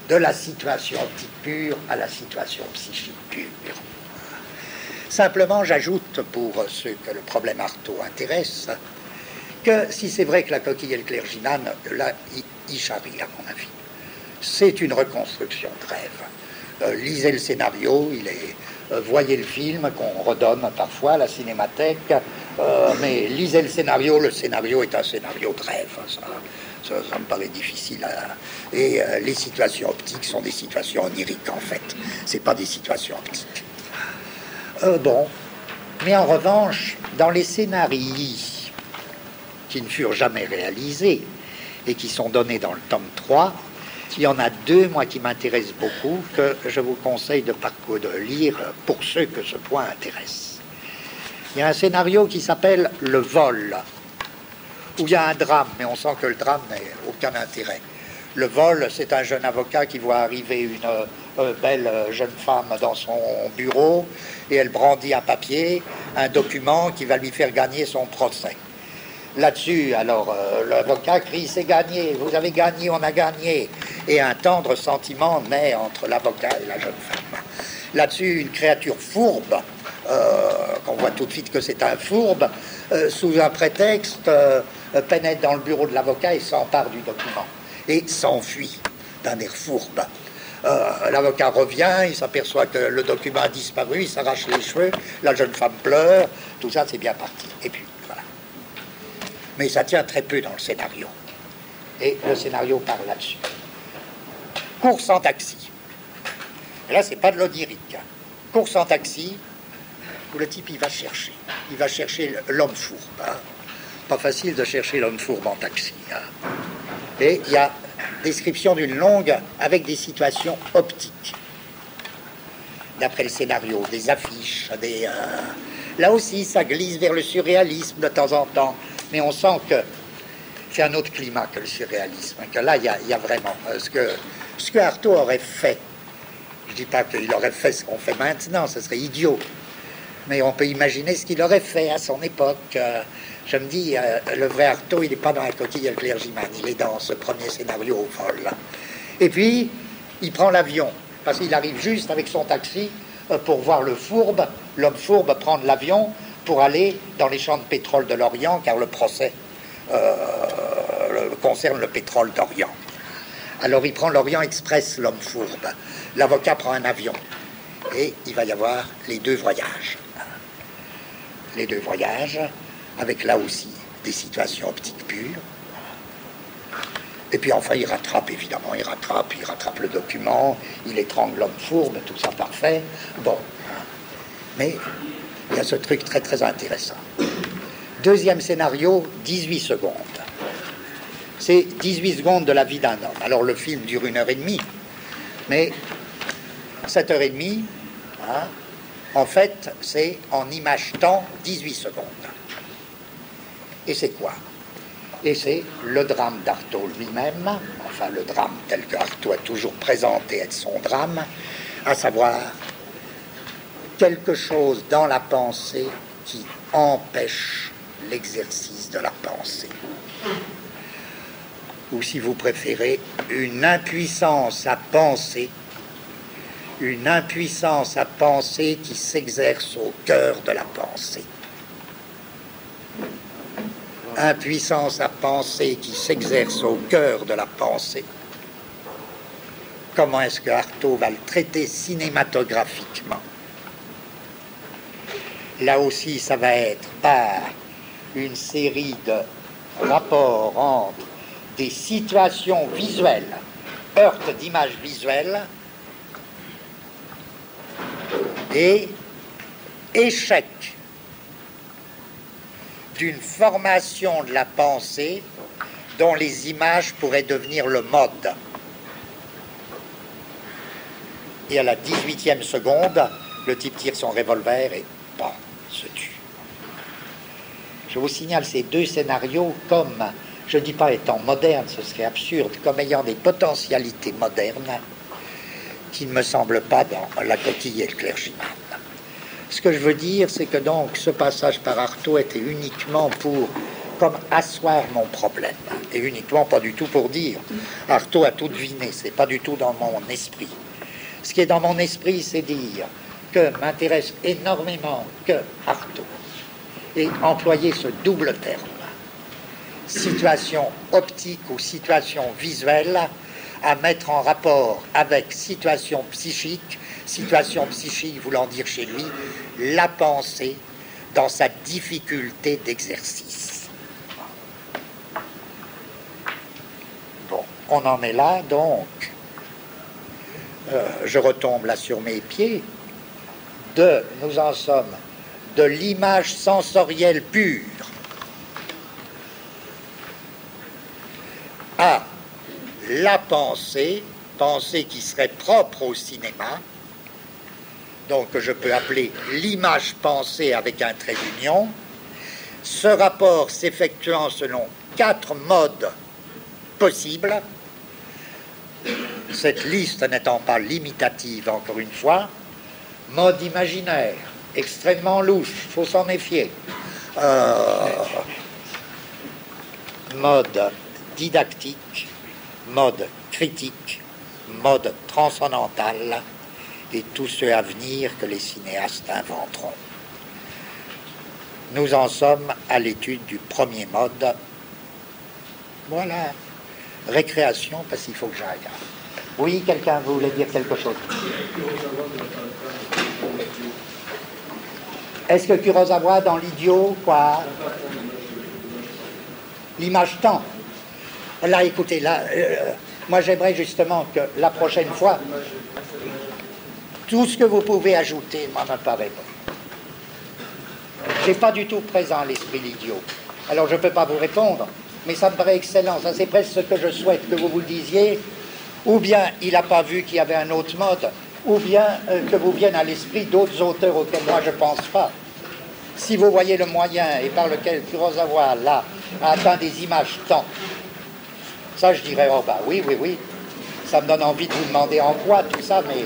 De la situation optique pure à la situation psychique pure. Simplement, j'ajoute, pour ceux que le problème Artaud intéresse, que si c'est vrai que La Coquille et le Clergyman, là, il charrie, à mon avis. C'est une reconstruction de rêve. Lisez le scénario, voyez le film qu'on redonne parfois à la cinémathèque, mais lisez le scénario est un scénario de rêve. Ça me paraît difficile. Et les situations optiques sont des situations oniriques, en fait. C'est pas des situations optiques. Bon. Mais en revanche, dans les scénarii qui ne furent jamais réalisés et qui sont donnés dans le tome 3, il y en a deux, moi, qui m'intéressent beaucoup, que je vous conseille de lire pour ceux que ce point intéresse. Il y a un scénario qui s'appelle « Le vol », où il y a un drame, mais on sent que le drame n'a aucun intérêt. Le vol, c'est un jeune avocat qui voit arriver une belle jeune femme dans son bureau, et elle brandit un papier, un document qui va lui faire gagner son procès. Là-dessus, alors, l'avocat crie « C'est gagné, vous avez gagné, on a gagné !» Et un tendre sentiment naît entre l'avocat et la jeune femme. Là-dessus, une créature fourbe, qu'on voit tout de suite que c'est un fourbe, sous un prétexte, pénètre dans le bureau de l'avocat et s'empare du document. Et s'enfuit d'un air fourbe. L'avocat revient, il s'aperçoit que le document a disparu, il s'arrache les cheveux, la jeune femme pleure, tout ça c'est bien parti. Et puis, voilà. Mais ça tient très peu dans le scénario. Et le scénario parle là-dessus. Course en taxi. Et là, c'est pas de l'onirique. Course en taxi, où le type, il va chercher l'homme fourbe. Hein. Pas facile de chercher l'homme fourbe en taxi. Hein. Et il y a description d'une longue avec des situations optiques. D'après le scénario, des affiches, là aussi, ça glisse vers le surréalisme de temps en temps. Mais on sent que c'est un autre climat que le surréalisme. Que là, il y a vraiment ce que Artaud aurait fait. Je ne dis pas qu'il aurait fait ce qu'on fait maintenant, ce serait idiot. Mais on peut imaginer ce qu'il aurait fait à son époque. Je me dis, le vrai Artaud, il n'est pas dans La Coquille et le Clergyman, il est dans ce premier scénario au vol. Et puis, il prend l'avion, parce qu'il arrive juste avec son taxi pour voir l'homme fourbe prendre l'avion pour aller dans les champs de pétrole de l'Orient, car le procès concerne le pétrole d'Orient. Alors il prend l'Orient Express, l'homme fourbe. L'avocat prend un avion. Et il va y avoir les deux voyages. Les deux voyages, avec là aussi des situations optiques pures. Et puis enfin, il rattrape, évidemment, il rattrape le document, il étrangle l'homme fourbe, tout ça parfait. Bon. Mais il y a ce truc très très intéressant. Deuxième scénario, 18 secondes. C'est 18 secondes de la vie d'un homme. Alors le film dure 1h30, mais 7h30, hein, en fait, c'est en image temps 18 secondes. Et c'est quoi? Et c'est le drame d'Artaud lui-même, enfin le drame tel que Artaud a toujours présenté être son drame, à savoir quelque chose dans la pensée qui empêche l'exercice de la pensée. Ou si vous préférez, une impuissance à penser qui s'exerce au cœur de la pensée. Impuissance à penser qui s'exerce au cœur de la pensée. Comment est-ce que Artaud va le traiter cinématographiquement? là aussi, ça va être par une série de rapports entre des situations visuelles, heurts d'images visuelles, et échec d'une formation de la pensée dont les images pourraient devenir le mode. Et à la 18e seconde, le type tire son revolver et bon, se tue. Je vous signale ces deux scénarios comme, je ne dis pas étant modernes, ce serait absurde, comme ayant des potentialités modernes qui ne me semblent pas dans La coquille et le clergyman. Ce que je veux dire, c'est que donc ce passage par Artaud était uniquement pour comme asseoir mon problème, et uniquement pas du tout pour dire Artaud a tout deviné, c'est pas du tout dans mon esprit. Ce qui est dans mon esprit, c'est dire que m'intéresse énormément que Artaud ait employé ce double terme, situation optique ou situation visuelle, à mettre en rapport avec situation psychique voulant dire chez lui la pensée dans sa difficulté d'exercice. Bon, on en est là, donc je retombe là sur mes pieds. Nous en sommes de l'image sensorielle pure à la pensée qui serait propre au cinéma, donc que je peux appeler l'image pensée avec un trait d'union, ce rapport s'effectuant selon 4 modes possibles, cette liste n'étant pas limitative encore une fois. Mode imaginaire, extrêmement louche, il faut s'en méfier. Mode didactique, mode critique, mode transcendantal, et tous ceux à venir que les cinéastes inventeront. Nous en sommes à l'étude du premier mode. Voilà. Récréation, parce qu'il faut que j'aille. Oui, quelqu'un voulait dire quelque chose? Est-ce que Kurosawa, dans l'idiot, quoi? L'image temps. Là, écoutez, là, moi j'aimerais justement que la prochaine fois, tout ce que vous pouvez ajouter, moi, me paraît bon. J'ai pas du tout présent l'esprit l'idiot. Alors je ne peux pas vous répondre, mais ça me paraît excellent. Ça, c'est presque ce que je souhaite que vous le disiez. Ou bien il n'a pas vu qu'il y avait un autre mode, ou bien que vous viennent à l'esprit d'autres auteurs auxquels moi je ne pense pas. Si vous voyez le moyen et par lequel Kurosawa là a atteint des images temps, ça je dirais, oh bah oui, ça me donne envie de vous demander en quoi tout ça, mais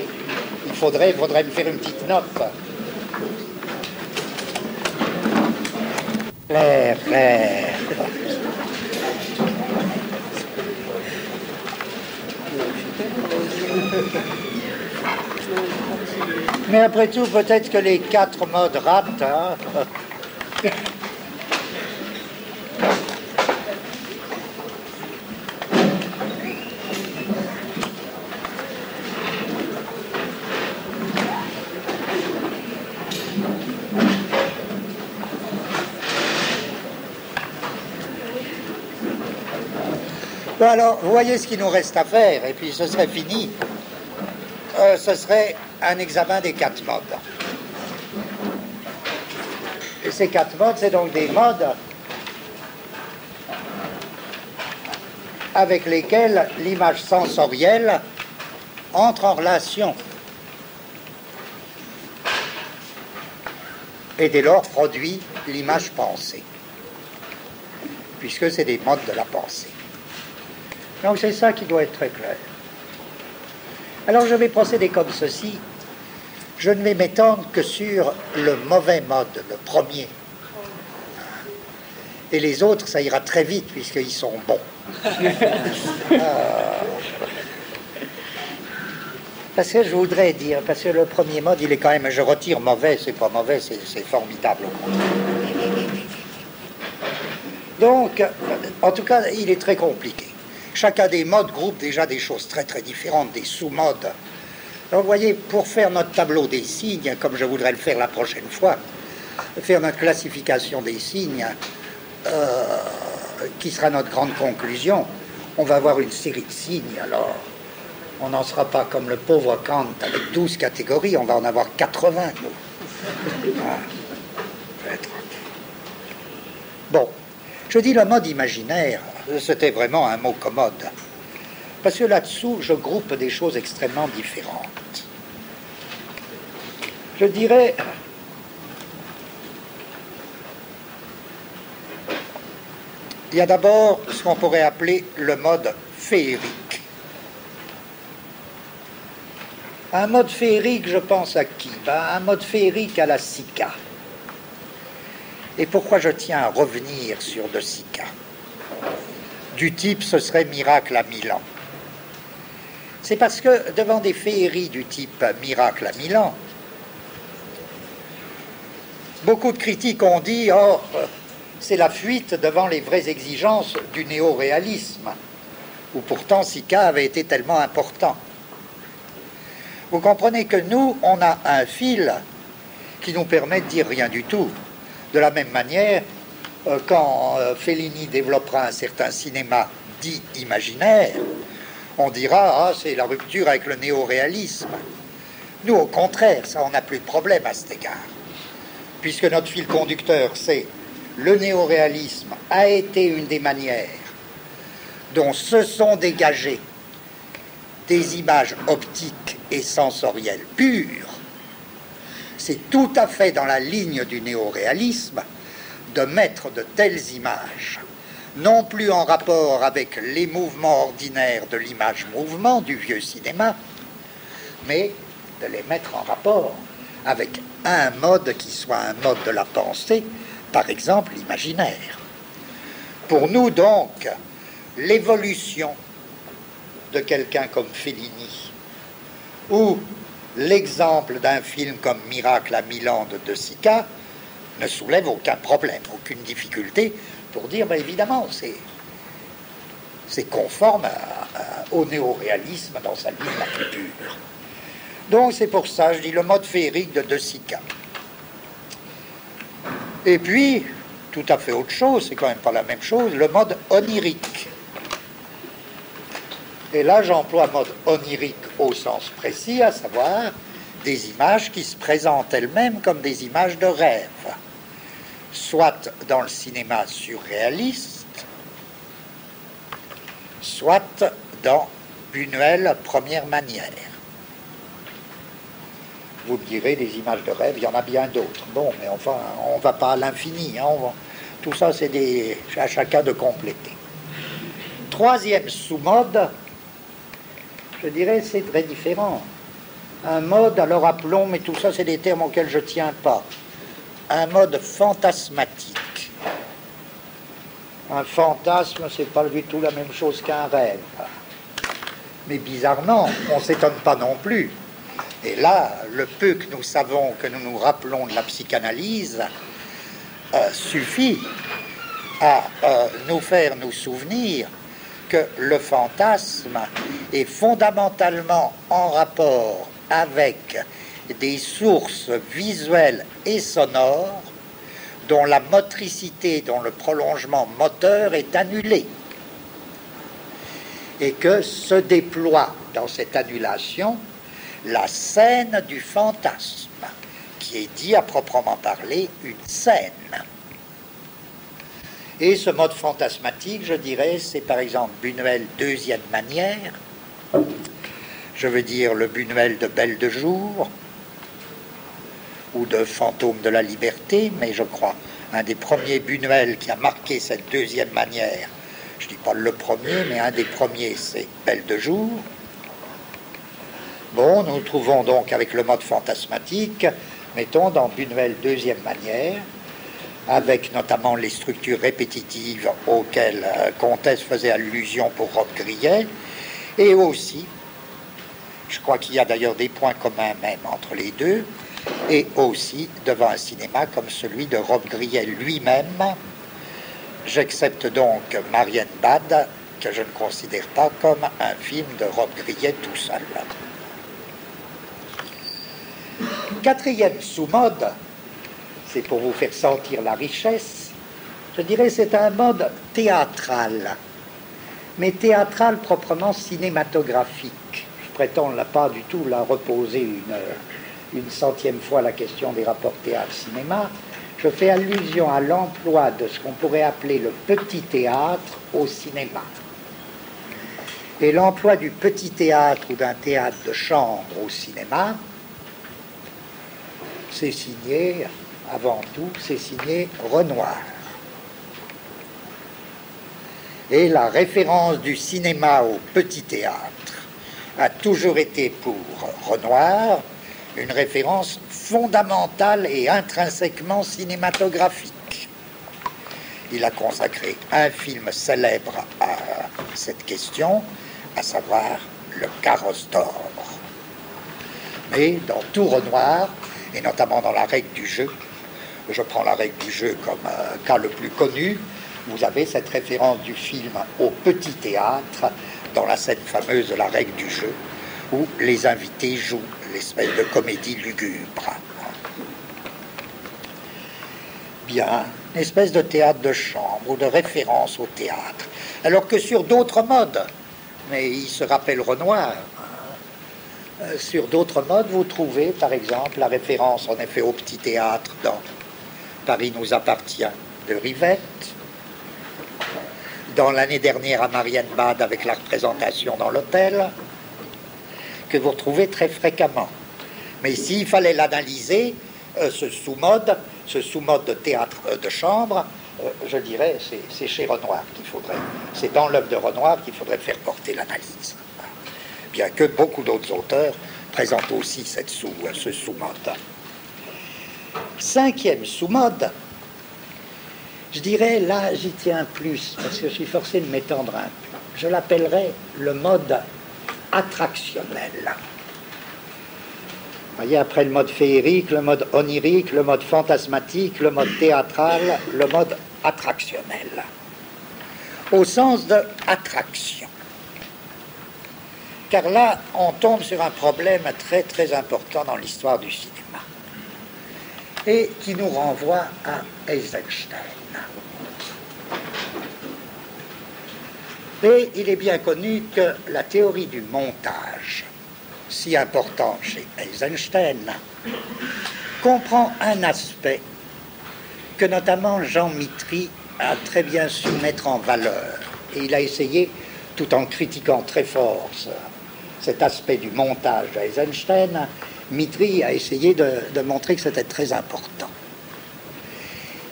il faudrait me faire une petite note. Claire. Mais après tout, peut-être que les 4 modes ratent, hein. Bon, alors, vous voyez ce qu'il nous reste à faire, et puis ce serait fini. Ce serait un examen des 4 modes. Et ces 4 modes, c'est donc des modes avec lesquels l'image sensorielle entre en relation et dès lors produit l'image pensée, puisque c'est des modes de la pensée. Donc c'est ça qui doit être très clair. Alors je vais procéder comme ceci. Je ne vais m'étendre que sur le mauvais mode, le premier. Et les autres, ça ira très vite puisqu'ils sont bons. Parce que je voudrais dire, parce que le premier mode, il est quand même, je retire mauvais, c'est pas mauvais, c'est formidable. Donc, en tout cas, il est très compliqué. Chacun des modes groupe déjà des choses très très différentes, des sous-modes. Donc vous voyez, pour faire notre tableau des signes, comme je voudrais le faire la prochaine fois, faire notre classification des signes, qui sera notre grande conclusion. On va avoir une série de signes, alors on n'en sera pas comme le pauvre Kant avec 12 catégories, on va en avoir 80, nous. Ah, bon, je dis le mode imaginaire, c'était vraiment un mot commode, parce que là-dessous, je groupe des choses extrêmement différentes. Je dirais, il y a d'abord ce qu'on pourrait appeler le mode féerique. Un mode féerique, je pense à qui? Un mode féerique à la Sica. Et pourquoi je tiens à revenir sur De Sica? Du type, ce serait Miracle à Milan. C'est parce que devant des féeries du type Miracle à Milan, beaucoup de critiques ont dit « Oh, c'est la fuite devant les vraies exigences du néo-réalisme, où pourtant Sica avait été tellement important. » Vous comprenez que nous, on a un fil qui nous permet de dire rien du tout. De la même manière, quand Fellini développera un certain cinéma dit imaginaire, on dira « Ah, c'est la rupture avec le néo-réalisme. » Nous, au contraire, ça, on n'a plus de problème à cet égard. Puisque notre fil conducteur, c'est le néo-réalisme a été une des manières dont se sont dégagées des images optiques et sensorielles pures. C'est tout à fait dans la ligne du néo-réalisme de mettre de telles images, non plus en rapport avec les mouvements ordinaires de l'image-mouvement du vieux cinéma, mais de les mettre en rapport avec un mode qui soit un mode de la pensée, par exemple l'imaginaire. Pour nous donc, l'évolution de quelqu'un comme Fellini, ou l'exemple d'un film comme Miracle à Milan de Sica, ne soulève aucun problème, aucune difficulté pour dire, ben évidemment, c'est conforme au néo-réalisme dans sa ligne la plus pure. Donc c'est pour ça, je dis le mode féerique de Sica. Et puis, tout à fait autre chose, c'est quand même pas la même chose, le mode onirique. Et là, j'emploie mode onirique au sens précis, à savoir des images qui se présentent elles-mêmes comme des images de rêve, soit dans le cinéma surréaliste, soit dans Buñuel, Première manière. Vous me direz, des images de rêve, il y en a bien d'autres. Bon, mais enfin, on ne va pas à l'infini. Hein, tout ça, c'est à chacun de compléter. Troisième sous-mode, je dirais, c'est très différent. Un mode, alors appelons, mais tout ça, c'est des termes auxquels je ne tiens pas. Un mode fantasmatique. Un fantasme, c'est pas du tout la même chose qu'un rêve. Mais bizarrement, on ne s'étonne pas non plus. Et là, le peu que nous savons, que nous nous rappelons de la psychanalyse, suffit à nous faire nous souvenir que le fantasme est fondamentalement en rapport avec des sources visuelles et sonores dont la motricité, dont le prolongement moteur est annulé. Et que se déploie dans cette annulation la scène du fantasme, qui est dit à proprement parler une scène. Et ce mode fantasmatique, je dirais, c'est par exemple Buñuel, Deuxième manière, je veux dire le Buñuel de Belle de jour, ou de Fantôme de la liberté, mais je crois un des premiers Buñuel qui a marqué cette deuxième manière, je ne dis pas le premier, mais un des premiers, c'est Belle de jour. Bon, nous nous trouvons donc avec le mode fantasmatique, mettons dans Buñuel Deuxième manière, avec notamment les structures répétitives auxquelles Comtesse faisait allusion pour Rob Grillet, et aussi, je crois qu'il y a d'ailleurs des points communs même entre les deux, et aussi devant un cinéma comme celui de Rob Grillet lui-même. J'accepte donc Marienbad, que je ne considère pas comme un film de Rob Grillet tout seul. Quatrième sous-mode, c'est pour vous faire sentir la richesse. Je dirais c'est un mode théâtral, mais théâtral proprement cinématographique. Je prétends là pas du tout la reposer une centième fois la question des rapports théâtre-cinéma. Je fais allusion à l'emploi de ce qu'on pourrait appeler le petit théâtre au cinéma. Et l'emploi du petit théâtre ou d'un théâtre de chambre au cinéma, c'est signé, avant tout, c'est signé Renoir. Et la référence du cinéma au petit théâtre a toujours été pour Renoir une référence fondamentale et intrinsèquement cinématographique. Il a consacré un film célèbre à cette question, à savoir Le Carrosse d'or. Mais dans tout Renoir, et notamment dans La Règle du jeu, je prends La Règle du jeu comme cas le plus connu, vous avez cette référence du film au petit théâtre dans la scène fameuse de La Règle du jeu, où les invités jouent l'espèce de comédie lugubre. Bien, une espèce de théâtre de chambre ou de référence au théâtre. Alors que sur d'autres modes, mais il se rappelle Renoir, sur d'autres modes, vous trouvez par exemple la référence en effet au petit théâtre dans Paris nous appartient de Rivette, dans l'année dernière à Marienbad avec la représentation dans l'hôtel, que vous retrouvez très fréquemment. Mais s'il fallait l'analyser, ce sous-mode de théâtre de chambre, je dirais, c'est chez Renoir qu'il faudrait, c'est dans l'œuvre de Renoir qu'il faudrait faire porter l'analyse. Bien que beaucoup d'autres auteurs présentent aussi ce sous-mode. Cinquième sous-mode, je dirais, là j'y tiens plus, parce que je suis forcé de m'étendre un peu. Je l'appellerais le mode attractionnel. Vous voyez, après le mode féerique, le mode onirique, le mode fantasmatique, le mode théâtral, le mode attractionnel. Au sens de attraction. Car là, on tombe sur un problème très très important dans l'histoire du cinéma et qui nous renvoie à Eisenstein. Et il est bien connu que la théorie du montage, si importante chez Eisenstein, comprend un aspect que notamment Jean Mitry a très bien su mettre en valeur. Et il a essayé, tout en critiquant très fort cet aspect du montage d'Eisenstein, Mitry a essayé de montrer que c'était très important.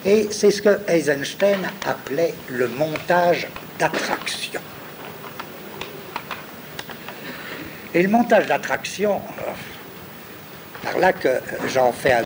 Et c'est ce que Eisenstein appelait le montage d'attraction. Et le montage d'attraction, par là que j'en fais un